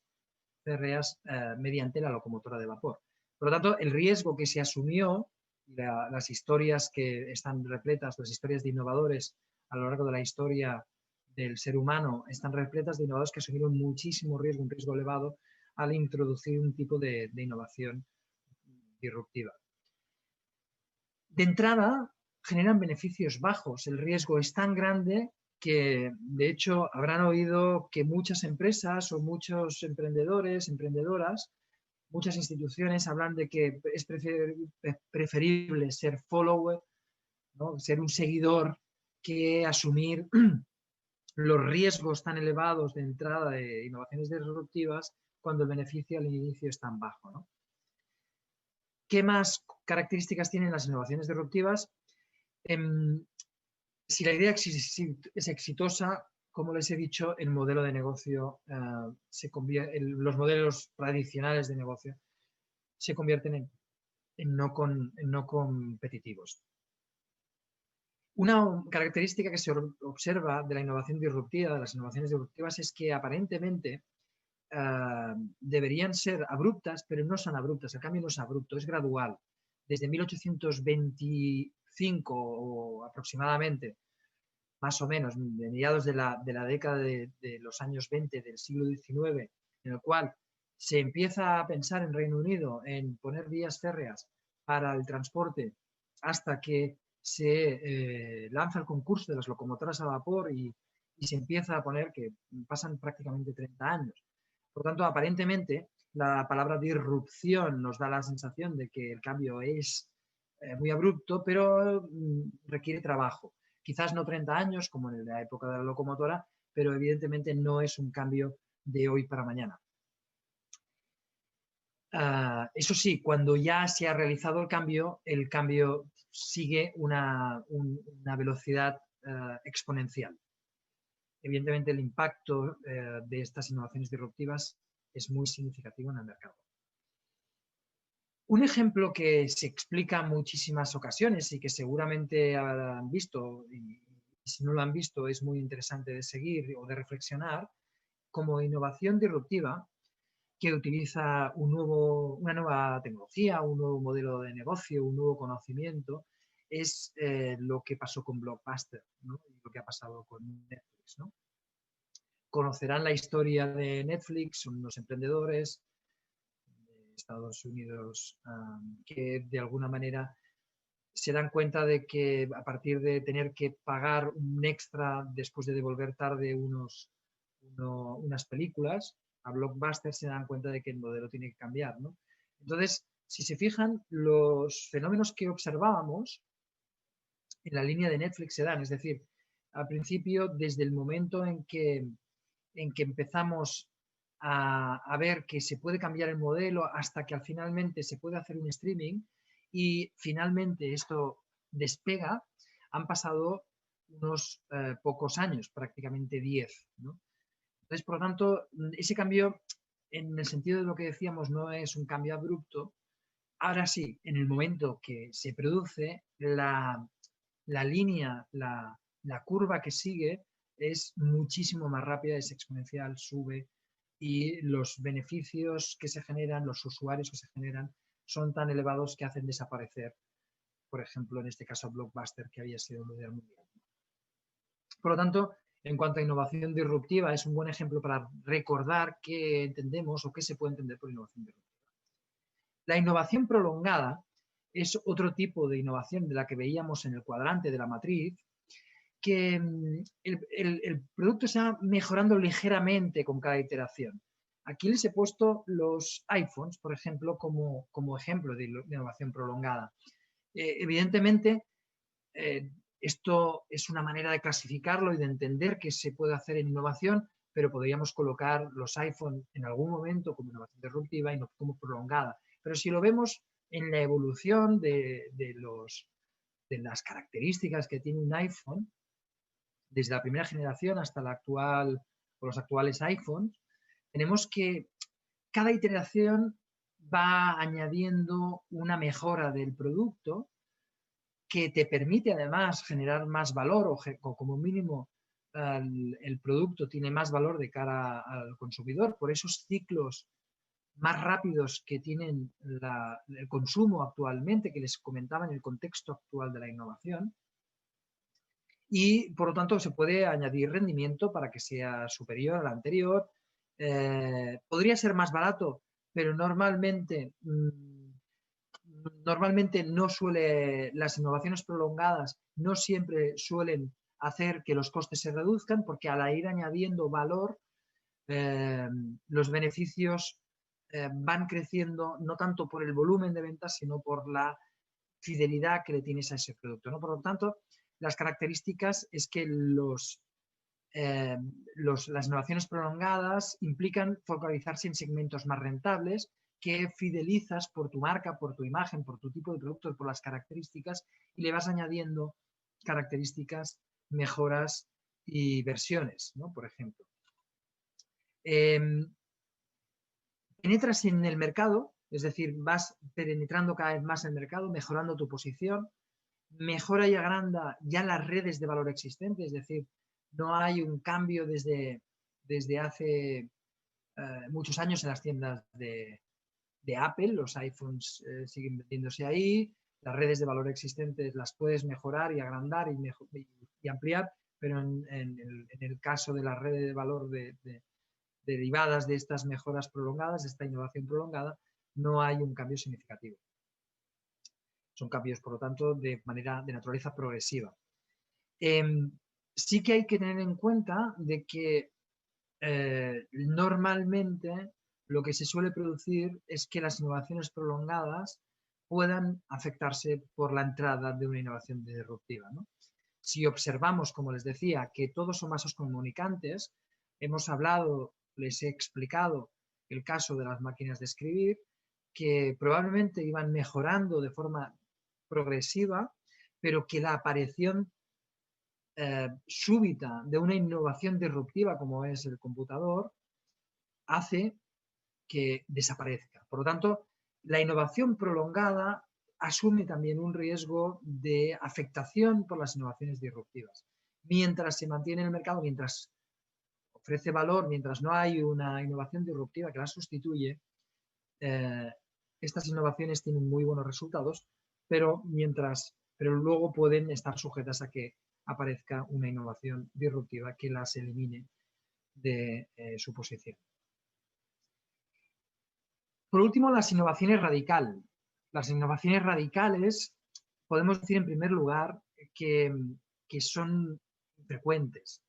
férreas mediante la locomotora de vapor. Por lo tanto, el riesgo que se asumió, las historias que están repletas, las historias de innovadores a lo largo de la historia del ser humano, están repletas de innovadores que asumieron muchísimo riesgo, un riesgo elevado, al introducir un tipo de innovación disruptiva. De entrada, generan beneficios bajos. El riesgo es tan grande que, de hecho, habrán oído que muchas empresas o muchos emprendedores, emprendedoras, muchas instituciones hablan de que es preferible ser follower, ¿no? Ser un seguidor, que asumir los riesgos tan elevados de entrada de innovaciones disruptivas cuando el beneficio al inicio es tan bajo, ¿no? ¿Qué más características tienen las innovaciones disruptivas? Si la idea es exitosa, como les he dicho, el modelo de negocio los modelos tradicionales de negocio se convierten en no competitivos. Una característica que se observa de la innovación disruptiva, de las innovaciones disruptivas, es que aparentemente deberían ser abruptas, pero no son abruptas. El cambio no es abrupto, es gradual. Desde 1825 o aproximadamente, más o menos, de mediados de la década de los años 20 del siglo XIX, en el cual se empieza a pensar en Reino Unido en poner vías férreas para el transporte, hasta que se lanza el concurso de las locomotoras a vapor y se empieza a poner, que pasan prácticamente 30 años. Por tanto, aparentemente, la palabra disrupción nos da la sensación de que el cambio es muy abrupto, pero requiere trabajo. Quizás no 30 años, como en la época de la locomotora, pero evidentemente no es un cambio de hoy para mañana. Eso sí, cuando ya se ha realizado el cambio sigue una velocidad exponencial. Evidentemente, el impacto de estas innovaciones disruptivas es muy significativo en el mercado. Un ejemplo que se explica en muchísimas ocasiones y que seguramente habrán visto, y si no lo han visto es muy interesante de seguir o de reflexionar, como innovación disruptiva que utiliza una nueva tecnología, un nuevo modelo de negocio, un nuevo conocimiento, es lo que pasó con Blockbuster, ¿no? Y lo que ha pasado con Netflix, ¿no? Conocerán la historia de Netflix, son unos emprendedores de Estados Unidos que de alguna manera se dan cuenta de que a partir de tener que pagar un extra después de devolver tarde unas películas, a Blockbuster se dan cuenta de que el modelo tiene que cambiar, ¿no? Entonces, si se fijan, los fenómenos que observábamos en la línea de Netflix se dan, es decir, al principio, desde el momento en que empezamos a ver que se puede cambiar el modelo hasta que finalmente se puede hacer un streaming y finalmente esto despega, han pasado unos pocos años, prácticamente 10, ¿no? Entonces, por lo tanto, ese cambio, en el sentido de lo que decíamos, no es un cambio abrupto. Ahora sí, en el momento que se produce, la línea, la curva que sigue es muchísimo más rápida, es exponencial, sube, y los beneficios que se generan, los usuarios que se generan, son tan elevados que hacen desaparecer, por ejemplo, en este caso Blockbuster, que había sido un líder mundial. Por lo tanto, en cuanto a innovación disruptiva, es un buen ejemplo para recordar qué entendemos o qué se puede entender por innovación disruptiva. La innovación prolongada es otro tipo de innovación de la que veíamos en el cuadrante de la matriz, que el producto se va mejorando ligeramente con cada iteración. Aquí les he puesto los iPhones, por ejemplo, como ejemplo de innovación prolongada. Evidentemente, esto es una manera de clasificarlo y de entender qué se puede hacer en innovación, pero podríamos colocar los iPhone en algún momento como innovación disruptiva y no como prolongada. Pero si lo vemos en la evolución de las características que tiene un iPhone, desde la primera generación hasta la actual o los actuales iPhones, tenemos que cada iteración va añadiendo una mejora del producto que te permite además generar más valor o como mínimo el producto tiene más valor de cara al consumidor por esos ciclos más rápidos que tienen el consumo actualmente, que les comentaba en el contexto actual de la innovación. Y por lo tanto se puede añadir rendimiento para que sea superior al anterior. Podría ser más barato, pero normalmente no suele, las innovaciones prolongadas no siempre suelen hacer que los costes se reduzcan, porque al ir añadiendo valor, los beneficios van creciendo no tanto por el volumen de ventas, sino por la fidelidad que le tienes a ese producto, ¿no? Por lo tanto, las características es que las innovaciones prolongadas implican focalizarse en segmentos más rentables que fidelizas por tu marca, por tu imagen, por tu tipo de producto, por las características, y le vas añadiendo características, mejoras y versiones, ¿no? Por ejemplo. Penetras en el mercado, es decir, vas penetrando cada vez más el mercado, mejorando tu posición, mejora y agranda ya las redes de valor existentes, es decir, no hay un cambio desde hace muchos años en las tiendas de Apple, los iPhones siguen vendiéndose ahí, las redes de valor existentes las puedes mejorar y agrandar y ampliar, pero en el caso de las redes de valor derivadas de estas mejoras prolongadas, de esta innovación prolongada, no hay un cambio significativo. Son cambios, por lo tanto, de naturaleza progresiva. Sí que hay que tener en cuenta de que normalmente lo que se suele producir es que las innovaciones prolongadas puedan afectarse por la entrada de una innovación disruptiva, ¿no? Si observamos, como les decía, que todos son vasos comunicantes, hemos hablado, les he explicado el caso de las máquinas de escribir, que probablemente iban mejorando de forma progresiva, pero que la aparición súbita de una innovación disruptiva como es el computador hace que desaparezca. Por lo tanto, la innovación prolongada asume también un riesgo de afectación por las innovaciones disruptivas. Mientras se mantiene en el mercado, mientras ofrece valor, mientras no hay una innovación disruptiva que la sustituye, estas innovaciones tienen muy buenos resultados, pero luego pueden estar sujetas a que aparezca una innovación disruptiva que las elimine de su posición. Por último, las innovaciones radicales. Las innovaciones radicales podemos decir en primer lugar que son infrecuentes.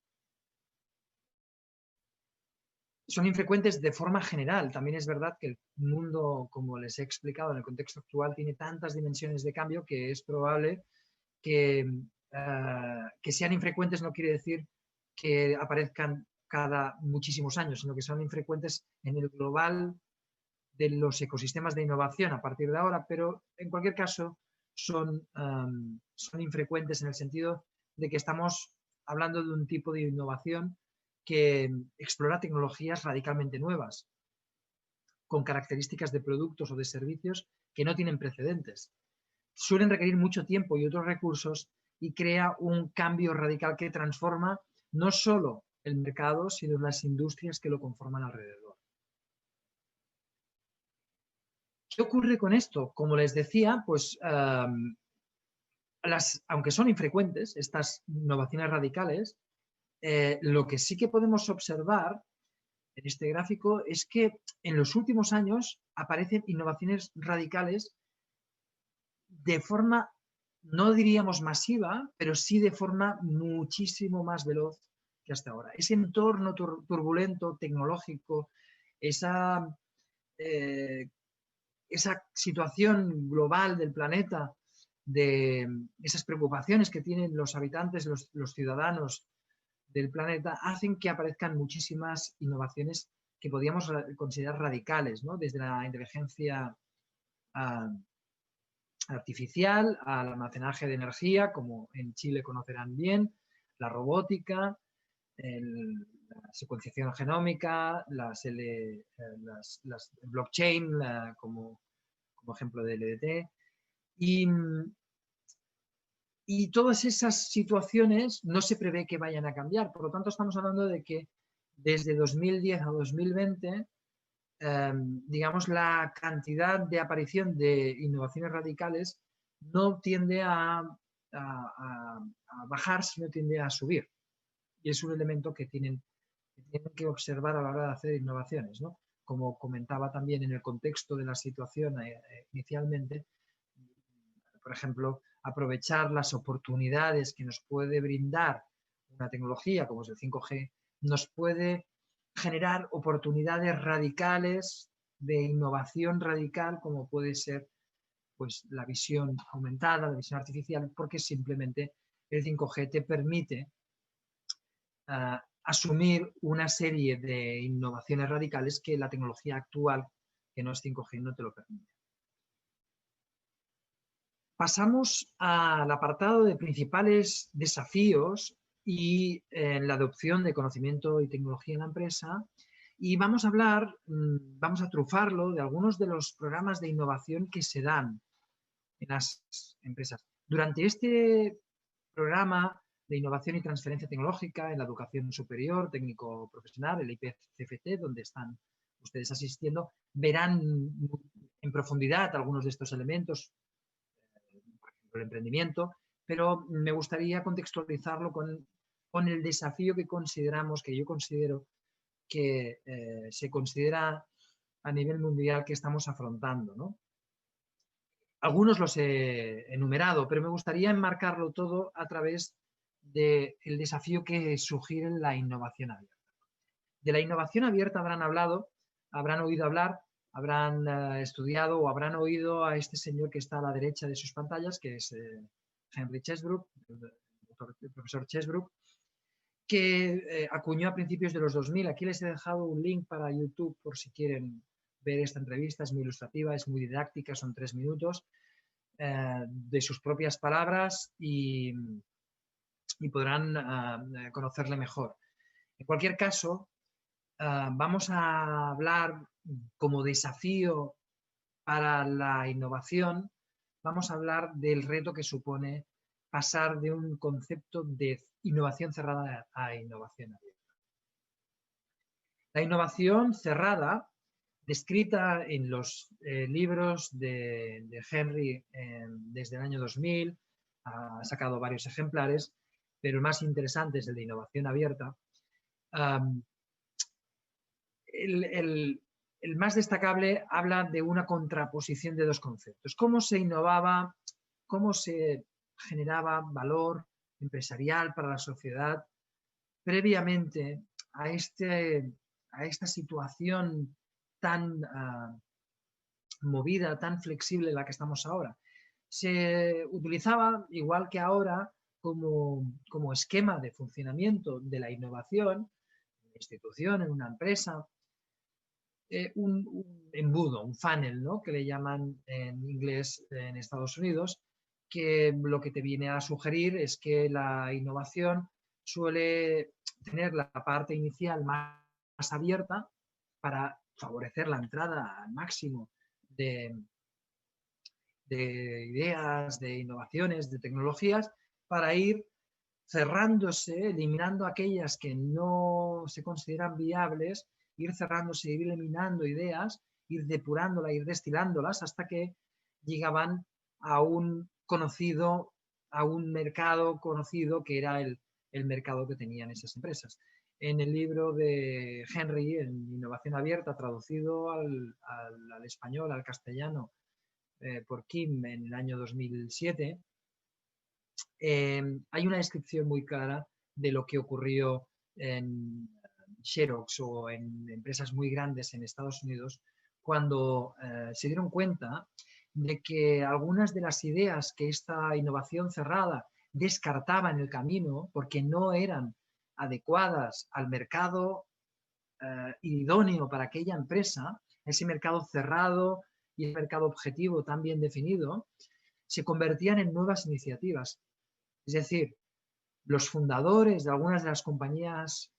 Son infrecuentes de forma general. También es verdad que el mundo, como les he explicado, en el contexto actual, tiene tantas dimensiones de cambio que es probable que sean infrecuentes. No quiere decir que aparezcan cada muchísimos años, sino que son infrecuentes en el global de los ecosistemas de innovación a partir de ahora, pero en cualquier caso son infrecuentes en el sentido de que estamos hablando de un tipo de innovación que explora tecnologías radicalmente nuevas, con características de productos o de servicios que no tienen precedentes. Suelen requerir mucho tiempo y otros recursos y crea un cambio radical que transforma no solo el mercado, sino las industrias que lo conforman alrededor. ¿Qué ocurre con esto? Como les decía, pues aunque son infrecuentes, estas innovaciones radicales, lo que sí que podemos observar en este gráfico es que en los últimos años aparecen innovaciones radicales de forma, no diríamos masiva, pero sí de forma muchísimo más veloz que hasta ahora. Ese entorno turbulento, tecnológico, esa situación global del planeta, de esas preocupaciones que tienen los habitantes, los ciudadanos del planeta, hacen que aparezcan muchísimas innovaciones que podríamos considerar radicales, ¿no? Desde la inteligencia artificial al almacenaje de energía, como en Chile conocerán bien, la robótica, la secuenciación genómica, las blockchain como ejemplo de LDT. Y todas esas situaciones no se prevé que vayan a cambiar. Por lo tanto, estamos hablando de que desde 2010 a 2020, digamos, la cantidad de aparición de innovaciones radicales no tiende a bajar, sino tiende a subir. Y es un elemento que tienen que observar a la hora de hacer innovaciones, ¿no? Como comentaba también en el contexto de la situación inicialmente, por ejemplo, aprovechar las oportunidades que nos puede brindar una tecnología como es el 5G, nos puede generar oportunidades radicales de innovación radical, como puede ser pues, la visión aumentada, la visión artificial, porque simplemente el 5G te permite asumir una serie de innovaciones radicales que la tecnología actual, que no es 5G, no te lo permite. Pasamos al apartado de principales desafíos y la adopción de conocimiento y tecnología en la empresa, y vamos a hablar, vamos a trufarlo de algunos de los programas de innovación que se dan en las empresas. Durante este programa de innovación y transferencia tecnológica en la educación superior, técnico profesional, el IPCFT, donde están ustedes asistiendo, verán en profundidad algunos de estos elementos, el emprendimiento, pero me gustaría contextualizarlo con el desafío que consideramos, que yo considero que se considera a nivel mundial que estamos afrontando, ¿no? Algunos los he enumerado, pero me gustaría enmarcarlo todo a través del desafío que sugiere la innovación abierta. De la innovación abierta habrán hablado, habrán oído hablar, habrán estudiado o habrán oído a este señor que está a la derecha de sus pantallas, que es Henry Chesbrough, el profesor Chesbrough, que acuñó a principios de los 2000. Aquí les he dejado un link para YouTube por si quieren ver esta entrevista. Es muy ilustrativa, es muy didáctica, son 3 minutos de sus propias palabras y podrán conocerle mejor. En cualquier caso, vamos a hablar como desafío para la innovación, vamos a hablar del reto que supone pasar de un concepto de innovación cerrada a innovación abierta. La innovación cerrada, descrita en los libros de Henry desde el año 2000, ha sacado varios ejemplares, pero el más interesante es el de innovación abierta. El más destacable habla de una contraposición de dos conceptos. ¿Cómo se innovaba cómo se generaba valor empresarial para la sociedad previamente a, a esta situación tan movida, tan flexible en la que estamos ahora. Se utilizaba, igual que ahora, como esquema de funcionamiento de la innovación, en una institución, en una empresa, un embudo, un funnel, ¿no? Que le llaman en inglés en Estados Unidos, que lo que te viene a sugerir es que la innovación suele tener la parte inicial más abierta para favorecer la entrada al máximo de ideas, de innovaciones, de tecnologías, para ir cerrándose, eliminando aquellas que no se consideran viables, ir cerrándose, ir eliminando ideas, ir depurándolas, ir destilándolas hasta que llegaban a un conocido, a un mercado conocido que era el mercado que tenían esas empresas. En el libro de Henry, en Innovación Abierta, traducido al español, al castellano, por Kim en el año 2007, hay una descripción muy clara de lo que ocurrió en Xerox o en empresas muy grandes en Estados Unidos cuando se dieron cuenta de que algunas de las ideas que esta innovación cerrada descartaba en el camino porque no eran adecuadas al mercado idóneo para aquella empresa, ese mercado cerrado y el mercado objetivo tan bien definido, se convertían en nuevas iniciativas. Es decir, los fundadores de algunas de las compañías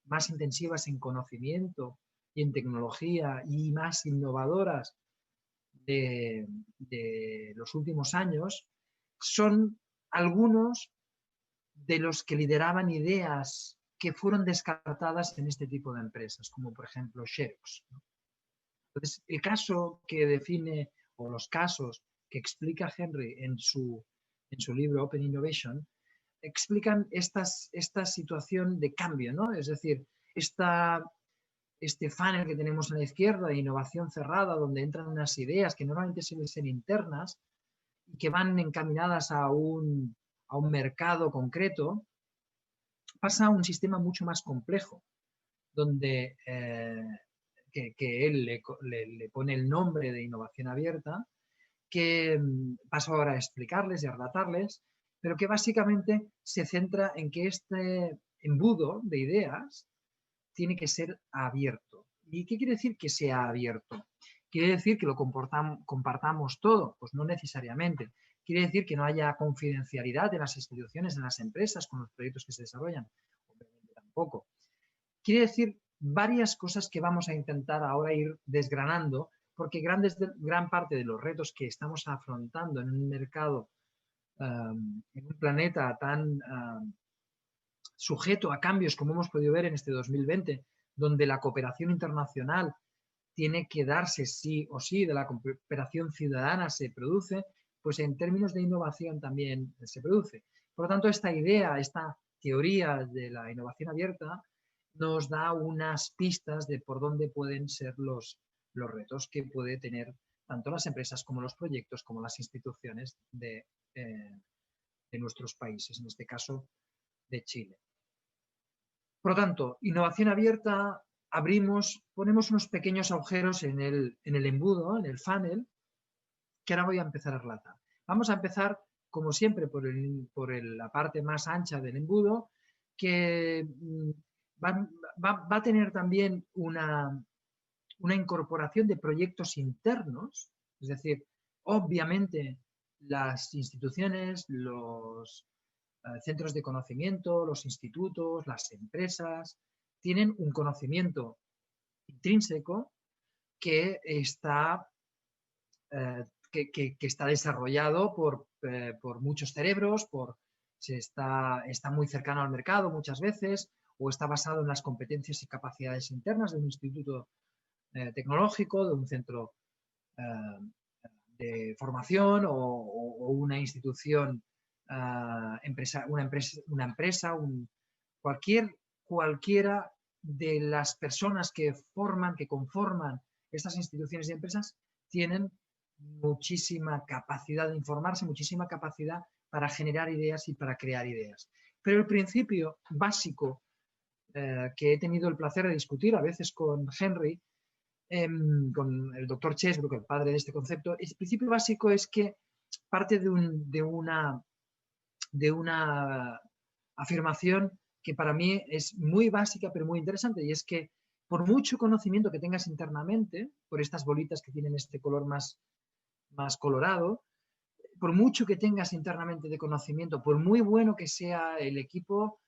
más intensivas en conocimiento y en tecnología y más innovadoras de los últimos años son algunos de los que lideraban ideas que fueron descartadas en este tipo de empresas, como por ejemplo Xerox. Entonces, el caso que define, o los casos que explica Henry en su libro Open Innovation, explican esta situación de cambio, ¿no? Es decir, este funnel que tenemos a la izquierda de innovación cerrada, donde entran unas ideas que normalmente suelen ser internas y que van encaminadas a un mercado concreto, pasa a un sistema mucho más complejo, donde que él le pone el nombre de innovación abierta, que paso ahora a explicarles y a relatarles, pero que básicamente se centra en que este embudo de ideas tiene que ser abierto. ¿Y qué quiere decir que sea abierto? ¿Quiere decir que lo compartamos todo? Pues no necesariamente. ¿Quiere decir que no haya confidencialidad en las instituciones, en las empresas, con los proyectos que se desarrollan? Obviamente tampoco. Quiere decir varias cosas que vamos a intentar ahora ir desgranando, porque gran parte de los retos que estamos afrontando en un mercado, en un planeta tan sujeto a cambios como hemos podido ver en este 2020, donde la cooperación internacional tiene que darse sí o sí, de la cooperación ciudadana se produce, pues en términos de innovación también se produce. Por lo tanto, esta idea, esta teoría de la innovación abierta nos da unas pistas de por dónde pueden ser los retos que puede tener tanto las empresas como los proyectos, como las instituciones de nuestros países, en este caso de Chile. Por lo tanto, innovación abierta, ponemos unos pequeños agujeros en el embudo, en el funnel, que ahora voy a empezar a relatar. Vamos a empezar, como siempre, por la parte más ancha del embudo, que va a tener también una incorporación de proyectos internos, es decir, obviamente las instituciones, los centros de conocimiento, los institutos, las empresas, tienen un conocimiento intrínseco que está, que está desarrollado por muchos cerebros, está muy cercano al mercado muchas veces, o está basado en las competencias y capacidades internas de un instituto tecnológico, de un centro de formación o una institución, una empresa, cualquiera de las personas que conforman estas instituciones y empresas tienen muchísima capacidad de informarse, muchísima capacidad para generar ideas y para crear ideas. Pero el principio básico que he tenido el placer de discutir a veces con Henry, con el doctor Chesbrook, el padre de este concepto, el principio básico es que parte de una afirmación que para mí es muy básica pero muy interesante, y es que por mucho conocimiento que tengas internamente, por estas bolitas que tienen este color más colorado, por mucho que tengas internamente de conocimiento, por muy bueno que sea el equipo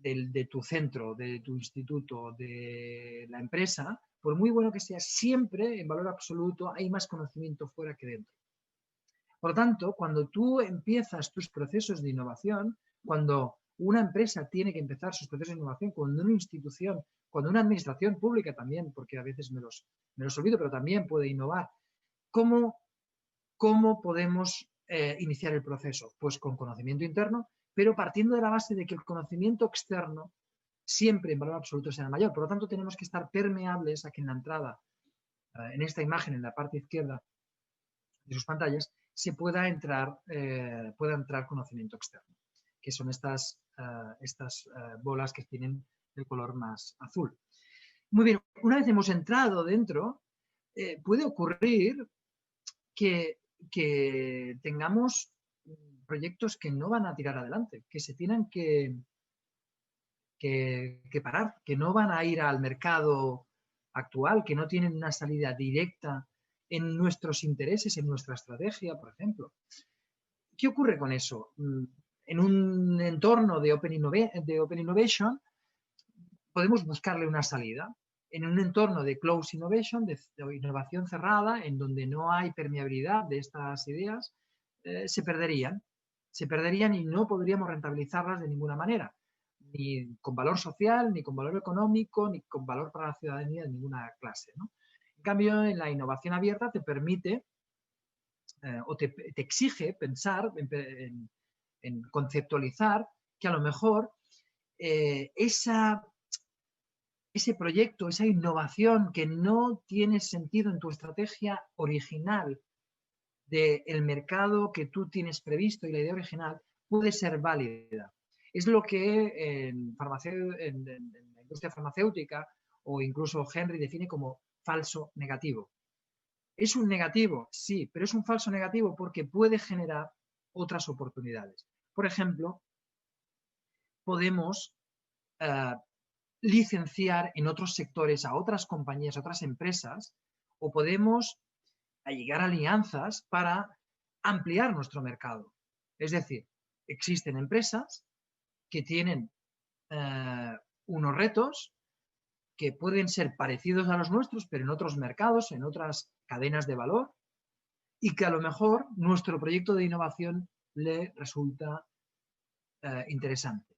de tu centro, de tu instituto, de la empresa, por muy bueno que sea, siempre en valor absoluto hay más conocimiento fuera que dentro. Por lo tanto, cuando tú empiezas tus procesos de innovación, cuando una empresa tiene que empezar sus procesos de innovación, cuando una institución, cuando una administración pública también, porque a veces me los olvido, pero también puede innovar, ¿cómo podemos iniciar el proceso? Pues con conocimiento interno, pero partiendo de la base de que el conocimiento externo siempre en valor absoluto será mayor. Por lo tanto, tenemos que estar permeables a que en la entrada, en esta imagen, en la parte izquierda de sus pantallas, se pueda entrar conocimiento externo, que son estas bolas que tienen el color más azul. Muy bien, una vez hemos entrado dentro, puede ocurrir que tengamos proyectos que no van a tirar adelante, que se tienen que parar, que no van a ir al mercado actual, que no tienen una salida directa en nuestros intereses, en nuestra estrategia, por ejemplo. ¿Qué ocurre con eso? En un entorno de Open Innovation podemos buscarle una salida. En un entorno de Closed Innovation, de innovación cerrada, en donde no hay permeabilidad de estas ideas, se perderían y no podríamos rentabilizarlas de ninguna manera, ni con valor social, ni con valor económico, ni con valor para la ciudadanía de ninguna clase, ¿no? En cambio, en la innovación abierta te permite o te exige pensar en conceptualizar que a lo mejor ese proyecto, esa innovación que no tiene sentido en tu estrategia original del mercado que tú tienes previsto y la idea original puede ser válida. Es lo que en la industria farmacéutica o incluso Henry define como falso negativo. ¿Es un negativo? Sí, pero es un falso negativo porque puede generar otras oportunidades. Por ejemplo, podemos licenciar en otros sectores a otras compañías, a otras empresas, o podemos llegar a alianzas para ampliar nuestro mercado. Es decir, existen empresas que tienen unos retos que pueden ser parecidos a los nuestros, pero en otros mercados, en otras cadenas de valor, y que a lo mejor nuestro proyecto de innovación le resulta interesante.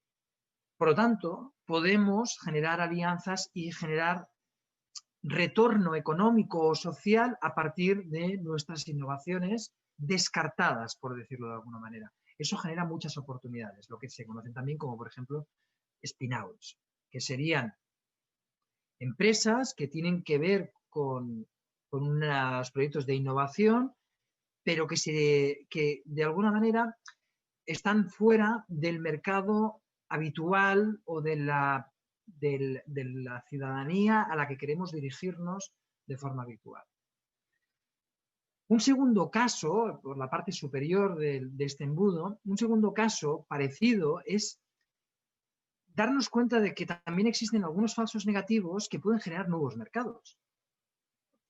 Por lo tanto, podemos generar alianzas y generar retorno económico o social a partir de nuestras innovaciones descartadas, por decirlo de alguna manera. Eso genera muchas oportunidades, lo que se conocen también como, por ejemplo, spin-outs, que serían empresas que tienen que ver con unos proyectos de innovación, pero que de alguna manera están fuera del mercado habitual o de la ciudadanía a la que queremos dirigirnos de forma habitual. Un segundo caso, por la parte superior de este embudo, un segundo caso parecido es darnos cuenta de que también existen algunos falsos negativos que pueden generar nuevos mercados.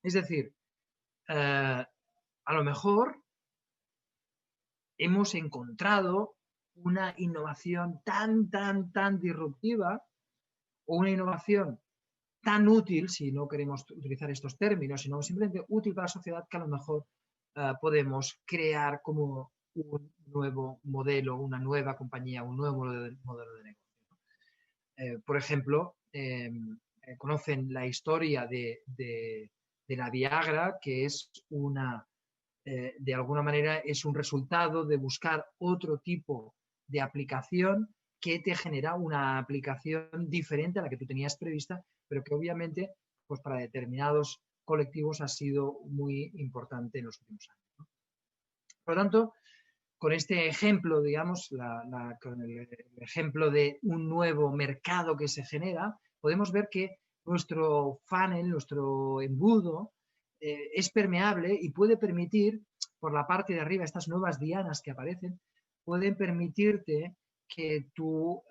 Es decir, a lo mejor hemos encontrado una innovación tan disruptiva o una innovación tan útil, si no queremos utilizar estos términos, sino simplemente útil para la sociedad, que a lo mejor podemos crear como un nuevo modelo, una nueva compañía, un nuevo modelo de negocio. Por ejemplo, conocen la historia de la Viagra, que es de alguna manera es un resultado de buscar otro tipo de aplicación que te genera una aplicación diferente a la que tú tenías prevista, pero que obviamente pues para determinados colectivos ha sido muy importante en los últimos años, ¿no? Por lo tanto, con este ejemplo, digamos, con el ejemplo de un nuevo mercado que se genera, podemos ver que nuestro funnel, nuestro embudo, es permeable y puede permitir, por la parte de arriba, estas nuevas dianas que aparecen, pueden permitirte que tu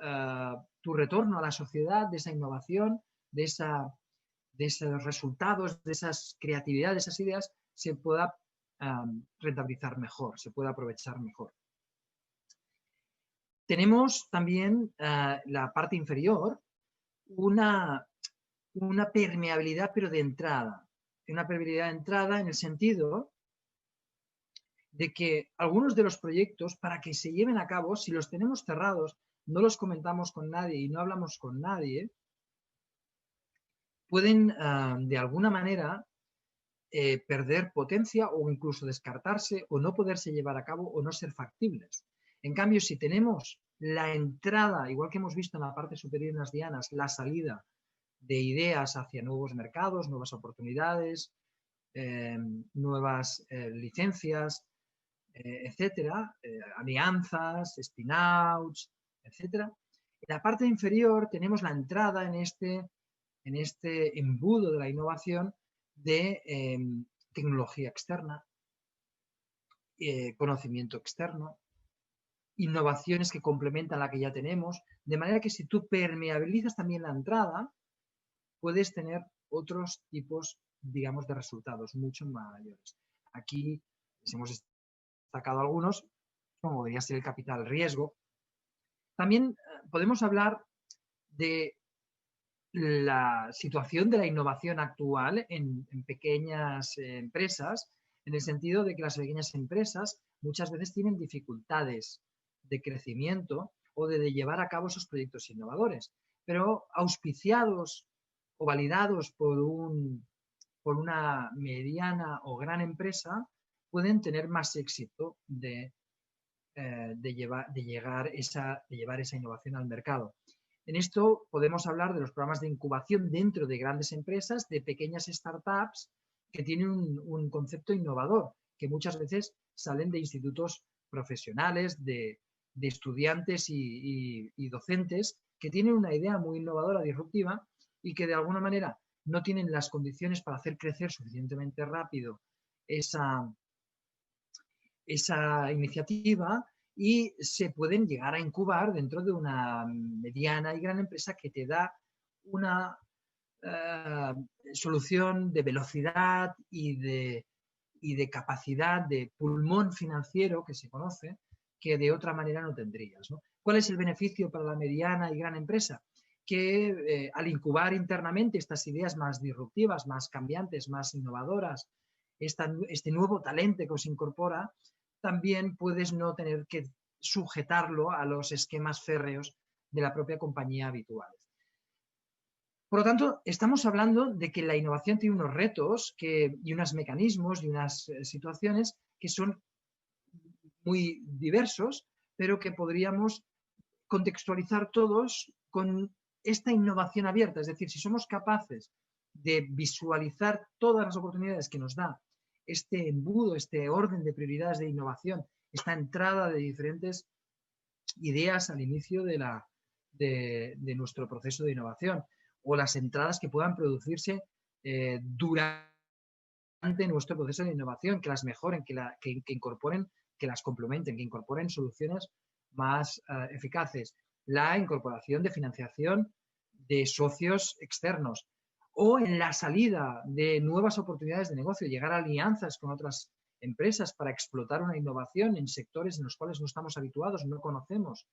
retorno a la sociedad, de esa innovación, de esos resultados, de esas creatividades, de esas ideas, se pueda rentabilizar mejor, se pueda aprovechar mejor. Tenemos también la parte inferior, una permeabilidad, pero de entrada. Una permeabilidad de entrada en el sentido de que algunos de los proyectos, para que se lleven a cabo, si los tenemos cerrados, no los comentamos con nadie y no hablamos con nadie, pueden de alguna manera perder potencia o incluso descartarse o no poderse llevar a cabo o no ser factibles. En cambio, si tenemos la entrada, igual que hemos visto en la parte superior en las dianas, la salida de ideas hacia nuevos mercados, nuevas oportunidades, nuevas licencias, etcétera, alianzas, spin-outs, etcétera. En la parte inferior tenemos la entrada en este embudo de la innovación de tecnología externa, conocimiento externo, innovaciones que complementan la que ya tenemos, de manera que si tú permeabilizas también la entrada, puedes tener otros tipos, digamos, de resultados mucho mayores. Aquí les hemos destacado algunos, como podría ser el capital riesgo. También podemos hablar de la situación de la innovación actual en pequeñas empresas, en el sentido de que las pequeñas empresas muchas veces tienen dificultades de crecimiento o de llevar a cabo esos proyectos innovadores, pero auspiciados o validados por una mediana o gran empresa, pueden tener más éxito de llevar esa innovación al mercado. En esto podemos hablar de los programas de incubación dentro de grandes empresas, de pequeñas startups que tienen un concepto innovador, que muchas veces salen de institutos profesionales, de estudiantes y docentes que tienen una idea muy innovadora, disruptiva, y que de alguna manera no tienen las condiciones para hacer crecer suficientemente rápido esa iniciativa, y se pueden llegar a incubar dentro de una mediana y gran empresa que te da una solución de velocidad y de capacidad de pulmón financiero, que se conoce, que de otra manera no tendrías, ¿no? ¿Cuál es el beneficio para la mediana y gran empresa? Que al incubar internamente estas ideas más disruptivas, más cambiantes, más innovadoras, este nuevo talento que os incorpora, también puedes no tener que sujetarlo a los esquemas férreos de la propia compañía habituales. Por lo tanto, estamos hablando de que la innovación tiene unos retos y unos mecanismos y unas situaciones que son muy diversos, pero que podríamos contextualizar todos con esta innovación abierta. Es decir, si somos capaces de visualizar todas las oportunidades que nos da este embudo, este orden de prioridades de innovación, esta entrada de diferentes ideas al inicio de nuestro proceso de innovación, o las entradas que puedan producirse durante nuestro proceso de innovación, que las mejoren, que incorporen, que las complementen, que incorporen soluciones más eficaces. La incorporación de financiación de socios externos, o en la salida de nuevas oportunidades de negocio, llegar a alianzas con otras empresas para explotar una innovación en sectores en los cuales no estamos habituados, no conocemos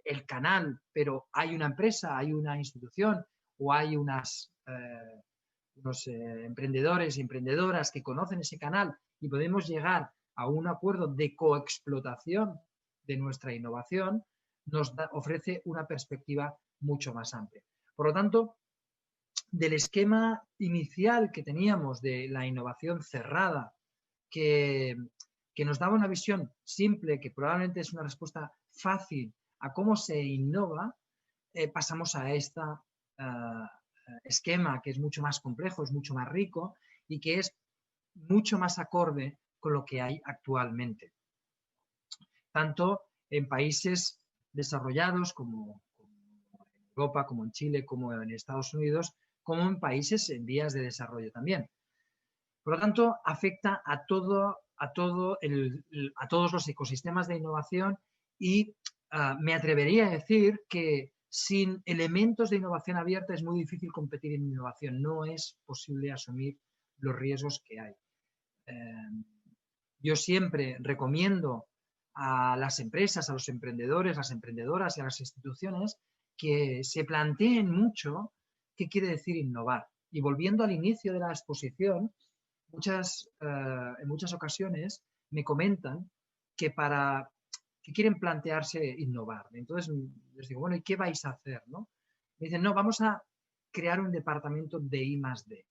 el canal, pero hay una empresa, hay una institución o hay unos emprendedores y emprendedoras que conocen ese canal, y podemos llegar a un acuerdo de coexplotación de nuestra innovación, nos ofrece una perspectiva mucho más amplia. Por lo tanto, del esquema inicial que teníamos de la innovación cerrada, que nos daba una visión simple, que probablemente es una respuesta fácil a cómo se innova, pasamos a esta esquema que es mucho más complejo, es mucho más rico y que es mucho más acorde con lo que hay actualmente. Tanto en países desarrollados como en Europa, como en Chile, como en Estados Unidos, como en países en vías de desarrollo también. Por lo tanto, afecta a todos los ecosistemas de innovación y me atrevería a decir que sin elementos de innovación abierta es muy difícil competir en innovación. No es posible asumir los riesgos que hay. Yo siempre recomiendo a las empresas, a los emprendedores, las emprendedoras y a las instituciones que se planteen mucho qué quiere decir innovar. Y volviendo al inicio de la exposición, en muchas ocasiones me comentan que quieren plantearse innovar. Entonces les digo, bueno, ¿y qué vais a hacer? ¿No? Me dicen, no, vamos a crear un departamento de I+D.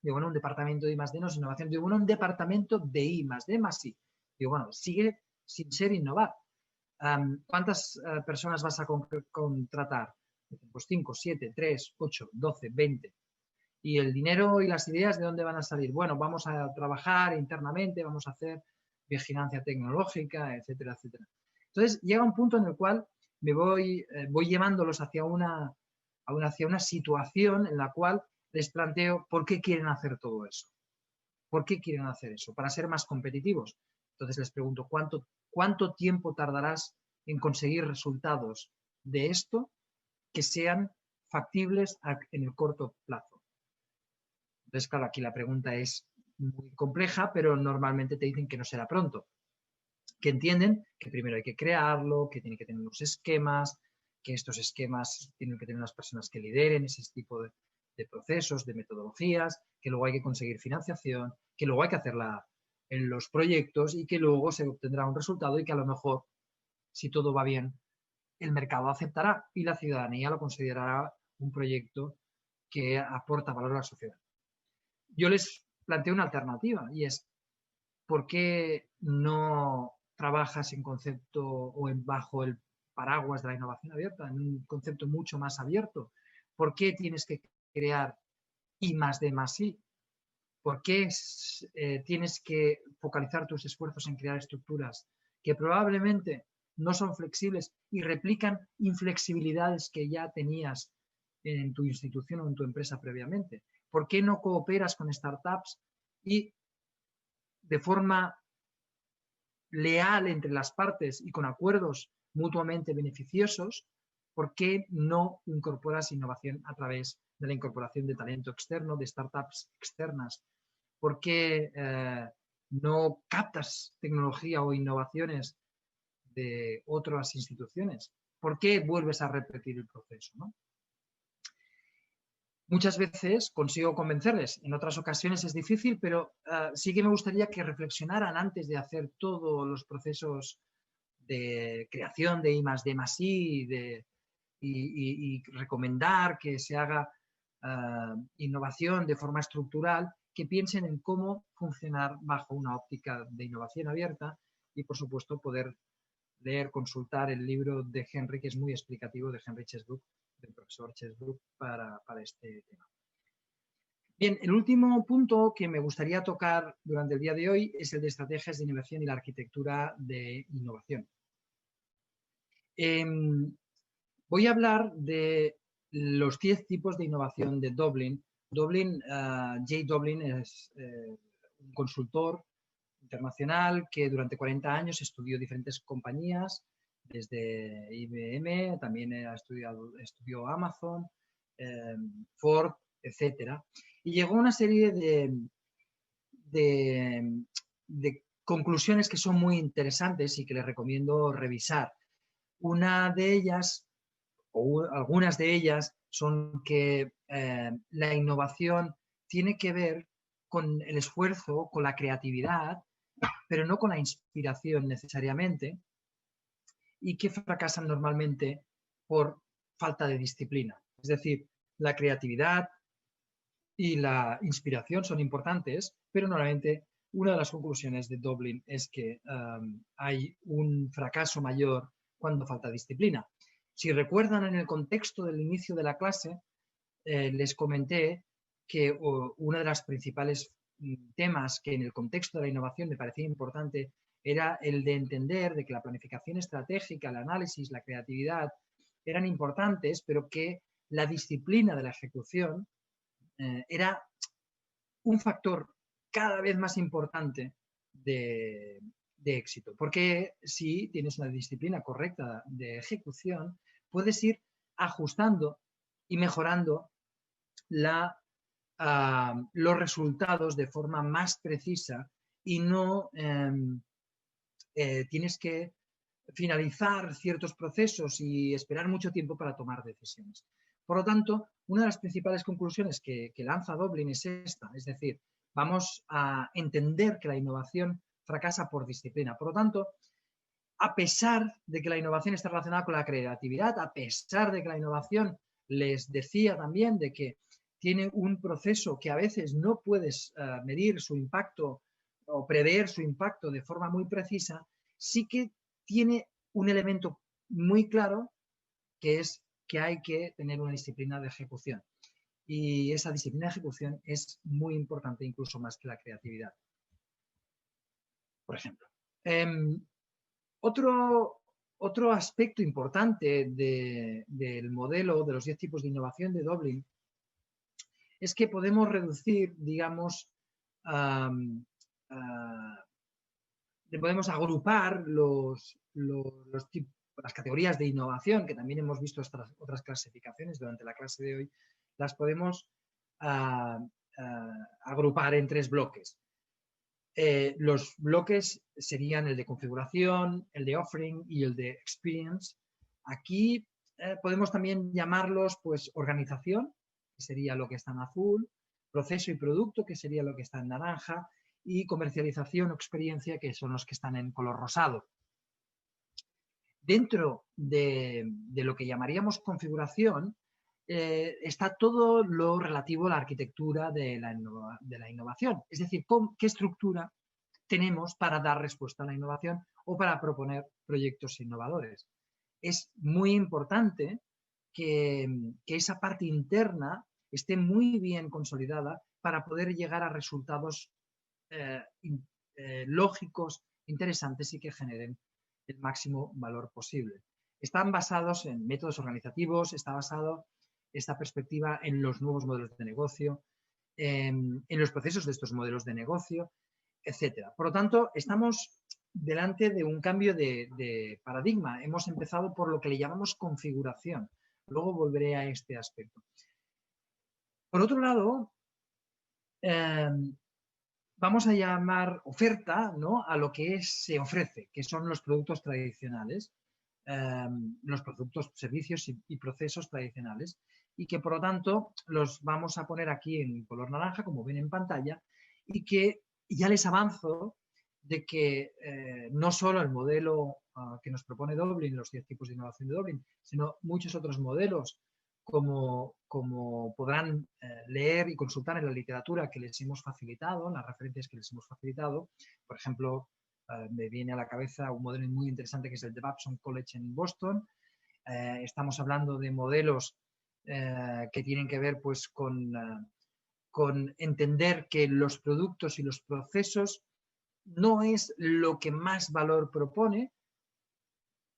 Digo, bueno, un departamento de I+D no es innovación. Digo, bueno, un departamento de I+D más I. Digo, bueno, sigue sin ser innovar. ¿Cuántas personas vas a contratar? Pues 5, 7, 3, 8, 12, 20. ¿Y el dinero y las ideas de dónde van a salir? Bueno, vamos a trabajar internamente, vamos a hacer vigilancia tecnológica, etcétera, etcétera. Entonces, llega un punto en el cual me voy llevándolos hacia una situación en la cual les planteo por qué quieren hacer todo eso. ¿Por qué quieren hacer eso? Para ser más competitivos. Entonces les pregunto, ¿cuánto tiempo tardarás en conseguir resultados de esto que sean factibles en el corto plazo? Entonces, claro, aquí la pregunta es muy compleja, pero normalmente te dicen que no será pronto. Que entienden que primero hay que crearlo, que tiene que tener unos esquemas, que estos esquemas tienen que tener unas personas que lideren ese tipo de procesos, de metodologías, que luego hay que conseguir financiación, que luego hay que hacerla en los proyectos y que luego se obtendrá un resultado y que a lo mejor, si todo va bien, el mercado aceptará y la ciudadanía lo considerará un proyecto que aporta valor a la sociedad. Yo les planteo una alternativa y es, ¿por qué no trabajas en concepto o bajo el paraguas de la innovación abierta, en un concepto mucho más abierto? ¿Por qué tienes que crear I+D más I? ¿Por qué tienes que focalizar tus esfuerzos en crear estructuras que probablemente no son flexibles y replican inflexibilidades que ya tenías en tu institución o en tu empresa previamente? ¿Por qué no cooperas con startups y de forma leal entre las partes y con acuerdos mutuamente beneficiosos? ¿Por qué no incorporas innovación a través de la incorporación de talento externo, de startups externas? ¿Por qué no captas tecnología o innovaciones de otras instituciones? ¿Por qué vuelves a repetir el proceso, ¿no? Muchas veces consigo convencerles, en otras ocasiones es difícil, pero sí que me gustaría que reflexionaran antes de hacer todos los procesos de creación de I+D más I y recomendar que se haga innovación de forma estructural, que piensen en cómo funcionar bajo una óptica de innovación abierta y, por supuesto, poder leer, consultar el libro de Henry, que es muy explicativo, de Henry Chesbrook, del profesor Chesbrook, para este tema. Bien, el último punto que me gustaría tocar durante el día de hoy es el de estrategias de innovación y la arquitectura de innovación. Voy a hablar de los 10 tipos de innovación de Doblin. Jay Doblin es un consultor internacional que durante 40 años estudió diferentes compañías, desde IBM, también estudió Amazon, Ford, etc. Y llegó a una serie de conclusiones que son muy interesantes y que les recomiendo revisar. Una de ellas, o algunas de ellas, son que la innovación tiene que ver con el esfuerzo, con la creatividad, pero no con la inspiración necesariamente, y que fracasan normalmente por falta de disciplina. Es decir, la creatividad y la inspiración son importantes, pero normalmente una de las conclusiones de Doblin es que hay un fracaso mayor cuando falta disciplina. Si recuerdan en el contexto del inicio de la clase, les comenté que uno de los principales temas que en el contexto de la innovación me parecía importante era el de entender de que la planificación estratégica, el análisis, la creatividad eran importantes, pero que la disciplina de la ejecución era un factor cada vez más importante de éxito. Porque si tienes una disciplina correcta de ejecución, puedes ir ajustando y mejorando los resultados de forma más precisa y no tienes que finalizar ciertos procesos y esperar mucho tiempo para tomar decisiones. Por lo tanto, una de las principales conclusiones que lanza Doblin es esta, es decir, vamos a entender que la innovación fracasa por disciplina. Por lo tanto, a pesar de que la innovación está relacionada con la creatividad, a pesar de que la innovación, les decía también, de que tiene un proceso que a veces no puedes medir su impacto o prever su impacto de forma muy precisa, sí que tiene un elemento muy claro, que es que hay que tener una disciplina de ejecución. Y esa disciplina de ejecución es muy importante, incluso más que la creatividad. Por ejemplo. Otro aspecto importante del modelo de los 10 tipos de innovación de Doblin es que podemos reducir, digamos, podemos agrupar las categorías de innovación, que también hemos visto otras clasificaciones durante la clase de hoy, las podemos agrupar en 3 bloques. Los bloques serían el de configuración, el de offering y el de experience. Aquí podemos también llamarlos pues organización, que sería lo que está en azul, proceso y producto, que sería lo que está en naranja, y comercialización o experiencia, que son los que están en color rosado. Dentro de lo que llamaríamos configuración, está todo lo relativo a la arquitectura de la innovación. Es decir, qué estructura tenemos para dar respuesta a la innovación o para proponer proyectos innovadores. Es muy importante que esa parte interna esté muy bien consolidada para poder llegar a resultados lógicos, interesantes y que generen el máximo valor posible. Están basados en métodos organizativos, está basado esta perspectiva en los nuevos modelos de negocio, en los procesos de estos modelos de negocio, etcétera. Por lo tanto, estamos delante de un cambio de paradigma. Hemos empezado por lo que le llamamos configuración. Luego volveré a este aspecto. Por otro lado, vamos a llamar oferta, ¿no?, a lo que se ofrece, que son los productos tradicionales, los productos, servicios y procesos tradicionales, y que por lo tanto los vamos a poner aquí en color naranja, como ven en pantalla, y que ya les avanzo de que no solo el modelo que nos propone Doblin, los 10 tipos de innovación de Doblin, sino muchos otros modelos, como podrán leer y consultar en la literatura que les hemos facilitado, en las referencias que les hemos facilitado. Por ejemplo, me viene a la cabeza un modelo muy interesante que es el de Babson College en Boston. Estamos hablando de modelos que tienen que ver pues, con entender que los productos y los procesos no es lo que más valor propone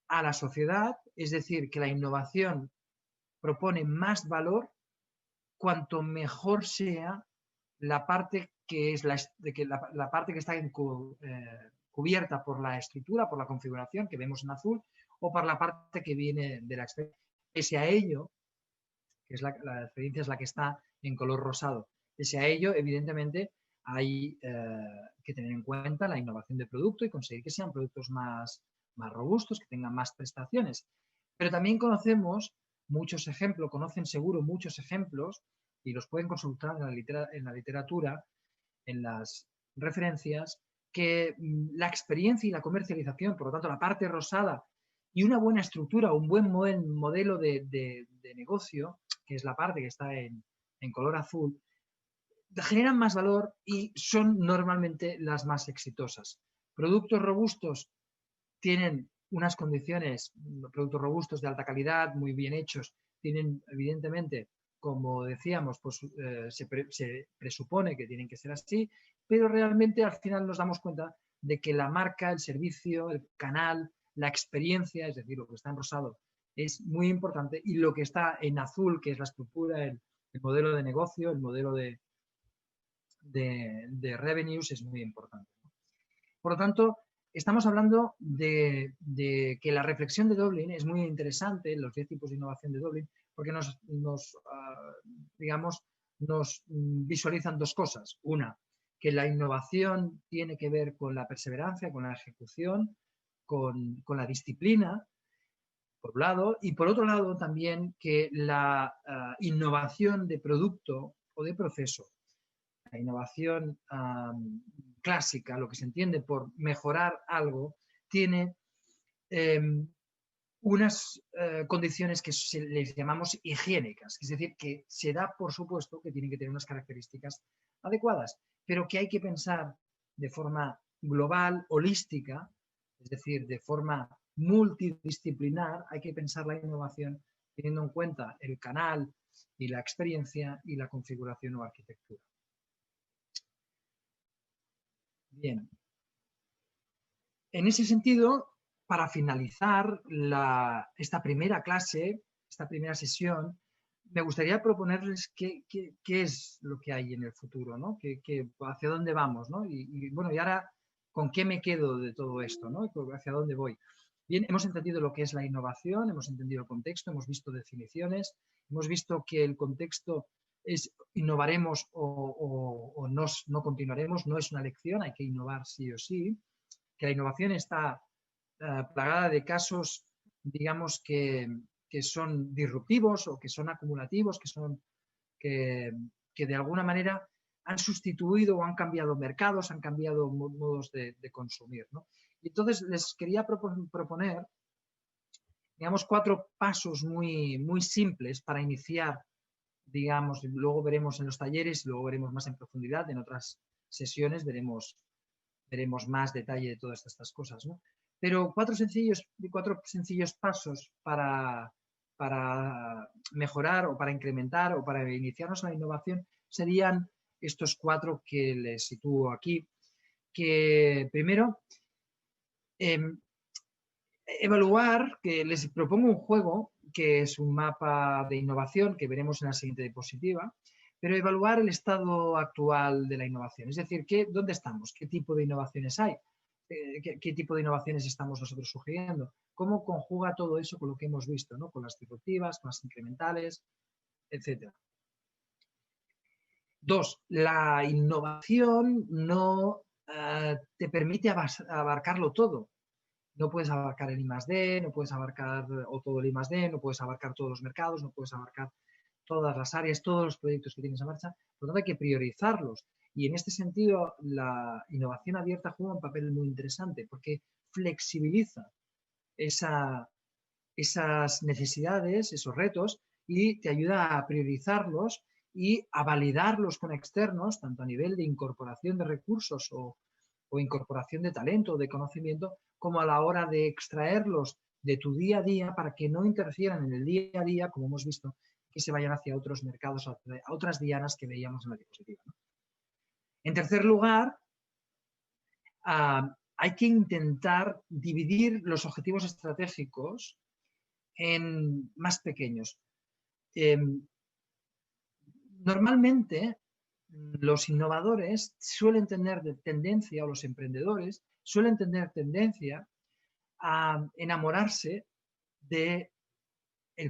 a la sociedad, es decir, que la innovación propone más valor cuanto mejor sea la parte que es la parte que está cubierta por la estructura, por la configuración que vemos en azul, o por la parte que viene de la experiencia. Pese a ello, que es la experiencia es la que está en color rosado, pese a ello, evidentemente, hay que tener en cuenta la innovación de producto y conseguir que sean productos más robustos, que tengan más prestaciones. Pero también conocemos muchos ejemplos, conocen seguro muchos ejemplos, y los pueden consultar en la literatura, en las referencias, que la experiencia y la comercialización, por lo tanto la parte rosada, y una buena estructura, un buen modelo de negocio, que es la parte que está en color azul, generan más valor y son normalmente las más exitosas. Productos robustos tienen unas condiciones, productos robustos de alta calidad, muy bien hechos, tienen evidentemente como decíamos, pues se presupone que tienen que ser así, pero realmente al final nos damos cuenta de que la marca, el servicio, el canal, la experiencia, es decir, lo que está en rosado, es muy importante, y lo que está en azul, que es la estructura, el modelo de negocio, el modelo de revenues, es muy importante. Por lo tanto, estamos hablando de que la reflexión de Dublin es muy interesante, los 10 tipos de innovación de Dublin, porque digamos, nos visualizan dos cosas. Una, que la innovación tiene que ver con la perseverancia, con la ejecución, con la disciplina, por un lado, y por otro lado también que la innovación de producto o de proceso, la innovación clásica, lo que se entiende por mejorar algo, tiene unas condiciones que les llamamos higiénicas, es decir, que se da por supuesto que tienen que tener unas características adecuadas, pero que hay que pensar de forma global, holística, es decir, de forma multidisciplinar, hay que pensar la innovación teniendo en cuenta el canal y la experiencia y la configuración o arquitectura. Bien. En ese sentido, para finalizar esta primera clase, esta primera sesión, me gustaría proponerles qué es lo que hay en el futuro, ¿no? Hacia dónde vamos, ¿no? Bueno, y ahora, ¿con qué me quedo de todo esto, ¿no? ¿Hacia dónde voy? Bien, hemos entendido lo que es la innovación, hemos entendido el contexto, hemos visto definiciones, hemos visto que el contexto es innovaremos o no continuaremos, no es una elección, hay que innovar sí o sí, que la innovación está plagada de casos, digamos, que son disruptivos o que son acumulativos, que de alguna manera han sustituido o han cambiado mercados, han cambiado modos de consumir, ¿no? Y entonces les quería proponer, digamos, 4 pasos muy, muy simples para iniciar, digamos, luego veremos en los talleres, luego veremos más en profundidad, en otras sesiones veremos más detalle de todas estas cosas, ¿no? Pero 4 sencillos pasos para mejorar o para incrementar o para iniciarnos en la innovación serían estos 4 que les sitúo aquí, que primero, evaluar, que les propongo un juego que es un mapa de innovación que veremos en la siguiente diapositiva, pero evaluar el estado actual de la innovación, es decir, ¿dónde estamos? ¿Qué tipo de innovaciones hay? ¿Qué tipo de innovaciones estamos nosotros sugiriendo? ¿Cómo conjuga todo eso con lo que hemos visto, ¿no? Con las disruptivas, con las incrementales, etcétera? 2, la innovación no te permite abarcarlo todo. No puedes abarcar el I+D, no puedes abarcar o todo el I+D, no puedes abarcar todos los mercados, no puedes abarcar todas las áreas, todos los proyectos que tienes en marcha, por lo tanto hay que priorizarlos. Y en este sentido, la innovación abierta juega un papel muy interesante porque flexibiliza esas necesidades, esos retos, y te ayuda a priorizarlos y a validarlos con externos, tanto a nivel de incorporación de recursos o incorporación de talento o de conocimiento, como a la hora de extraerlos de tu día a día para que no interfieran en el día a día, como hemos visto, que se vayan hacia otros mercados, a otras dianas que veíamos en la diapositiva, ¿no? En tercer lugar, hay que intentar dividir los objetivos estratégicos en más pequeños. Normalmente, los innovadores suelen tener tendencia, o los emprendedores suelen tener tendencia a enamorarse del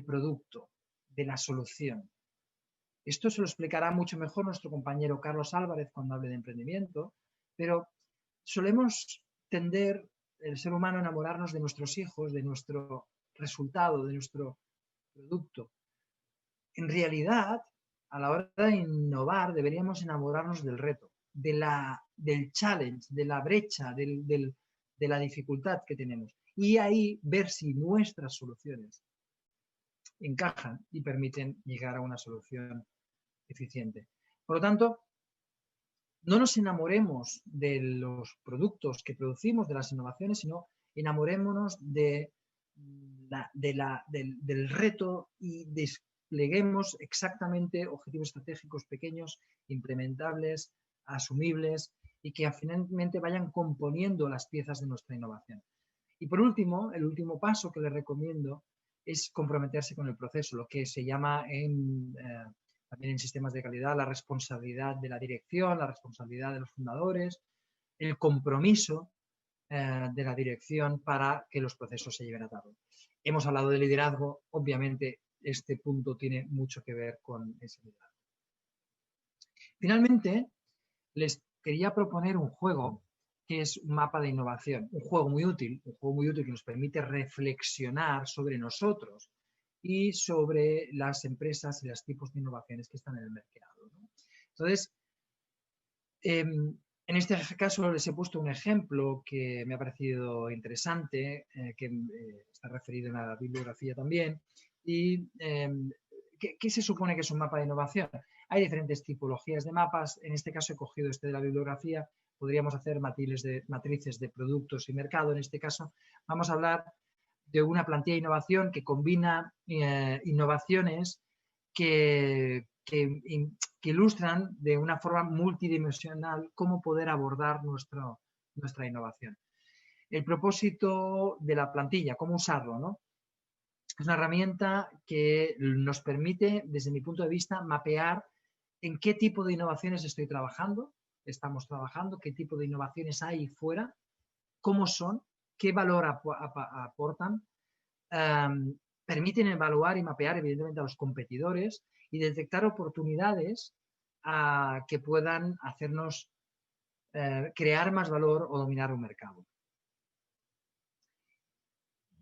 producto, de la solución. Esto se lo explicará mucho mejor nuestro compañero Carlos Álvarez cuando hable de emprendimiento, pero solemos tender, el ser humano, a enamorarnos de nuestros hijos, de nuestro resultado, de nuestro producto. En realidad, a la hora de innovar, deberíamos enamorarnos del reto, del challenge, de la brecha, de la dificultad que tenemos. Y ahí ver si nuestras soluciones encajan y permiten llegar a una solución eficiente. Por lo tanto, no nos enamoremos de los productos que producimos, de las innovaciones, sino enamorémonos del reto y despleguemos exactamente objetivos estratégicos pequeños, implementables, asumibles y que finalmente vayan componiendo las piezas de nuestra innovación. Y por último, el último paso que les recomiendo es comprometerse con el proceso, lo que se llama también en sistemas de calidad la responsabilidad de la dirección, la responsabilidad de los fundadores, el compromiso de la dirección para que los procesos se lleven a cabo. Hemos hablado de liderazgo, obviamente este punto tiene mucho que ver con ese liderazgo. Finalmente, les quería proponer un juego que es un mapa de innovación, un juego muy útil que nos permite reflexionar sobre nosotros y sobre las empresas y los tipos de innovaciones que están en el mercado, ¿no? Entonces, en este caso les he puesto un ejemplo que me ha parecido interesante, que está referido en la bibliografía también. Y ¿qué se supone que es un mapa de innovación? Hay diferentes tipologías de mapas. En este caso he cogido este de la bibliografía. Podríamos hacer matrices de productos y mercado. En este caso vamos a hablar de una plantilla de innovación que combina innovaciones que ilustran de una forma multidimensional cómo poder abordar nuestra innovación. El propósito de la plantilla, cómo usarlo, ¿no? Es una herramienta que nos permite, desde mi punto de vista, mapear en qué tipo de innovaciones estamos trabajando, qué tipo de innovaciones hay fuera, cómo son, qué valor aportan, permiten evaluar y mapear evidentemente a los competidores y detectar oportunidades que puedan hacernos crear más valor o dominar un mercado.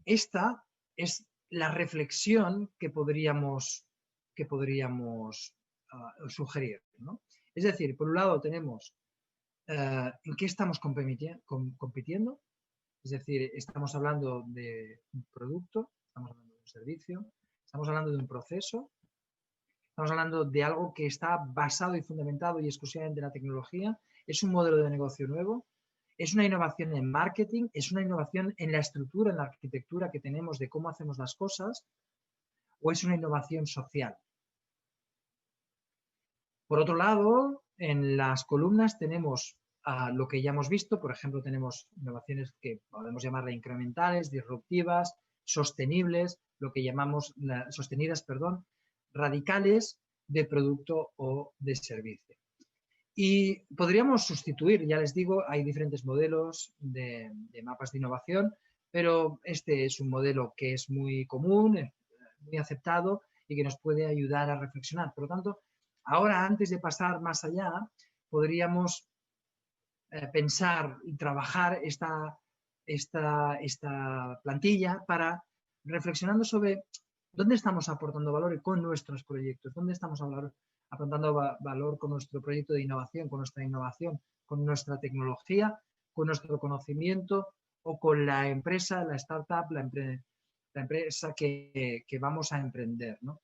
Esta es la reflexión que podríamos sugerir, ¿no? Es decir, por un lado tenemos en qué estamos compitiendo, es decir, estamos hablando de un producto, estamos hablando de un servicio, estamos hablando de un proceso, estamos hablando de algo que está basado y fundamentado y exclusivamente en la tecnología, es un modelo de negocio nuevo, es una innovación en marketing, es una innovación en la estructura, en la arquitectura que tenemos de cómo hacemos las cosas, o es una innovación social. Por otro lado, en las columnas tenemos lo que ya hemos visto, por ejemplo, tenemos innovaciones que podemos llamarle incrementales, disruptivas, sostenibles, lo que llamamos sostenidas, radicales de producto o de servicio. Y podríamos sustituir, ya les digo, hay diferentes modelos de mapas de innovación, pero este es un modelo que es muy común, muy aceptado y que nos puede ayudar a reflexionar. Por lo tanto, ahora, antes de pasar más allá, podríamos pensar y trabajar esta plantilla para reflexionando sobre dónde estamos aportando valor con nuestros proyectos, dónde estamos aportando valor con nuestro proyecto de innovación, con nuestra innovación, con nuestra tecnología, con nuestro conocimiento o con la empresa, la startup, la empresa que vamos a emprender, ¿no?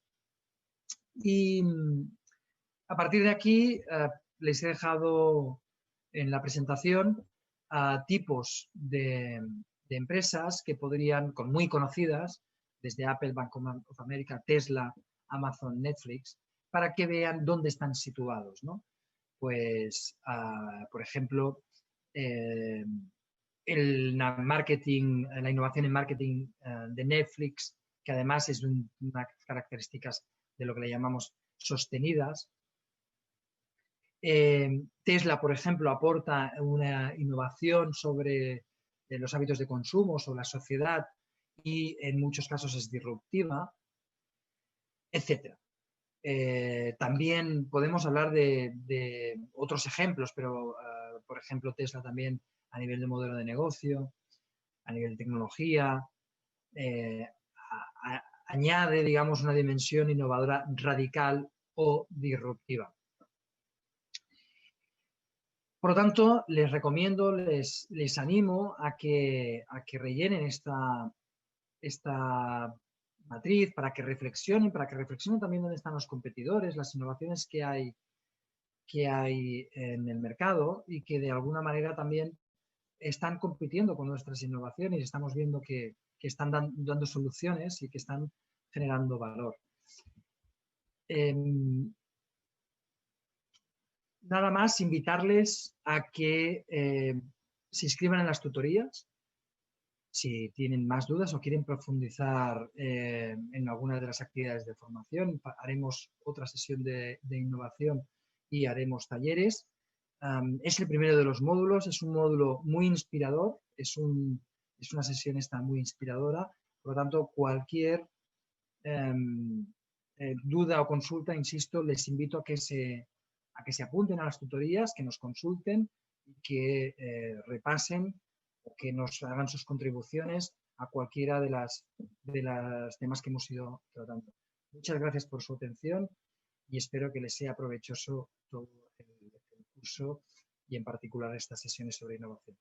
Y a partir de aquí les he dejado en la presentación tipos de empresas que podrían, muy conocidas, desde Apple, Bank of America, Tesla, Amazon, Netflix, para que vean dónde están situados, ¿no? Pues, por ejemplo, la innovación en marketing de Netflix, que además es unas características de lo que le llamamos sostenidas. Tesla, por ejemplo, aporta una innovación sobre los hábitos de consumo, sobre la sociedad y en muchos casos es disruptiva, etc. También podemos hablar de otros ejemplos, pero por ejemplo Tesla también a nivel de modelo de negocio, a nivel de tecnología, añade, digamos, una dimensión innovadora radical o disruptiva. Por lo tanto, les recomiendo, les animo a que rellenen esta matriz para que reflexionen también dónde están los competidores, las innovaciones que hay en el mercado y que de alguna manera también están compitiendo con nuestras innovaciones y estamos viendo que están dando soluciones y que están generando valor. Nada más invitarles a que se inscriban en las tutorías. Si tienen más dudas o quieren profundizar en alguna de las actividades de formación, haremos otra sesión de innovación y haremos talleres. Es el primero de los módulos, es un módulo muy inspirador, es una sesión esta muy inspiradora, por lo tanto, cualquier duda o consulta, insisto, les invito a que se apunten a las tutorías, que nos consulten y que repasen o que nos hagan sus contribuciones a cualquiera de las temas que hemos ido tratando. Muchas gracias por su atención y espero que les sea provechoso todo el curso y en particular estas sesiones sobre innovación.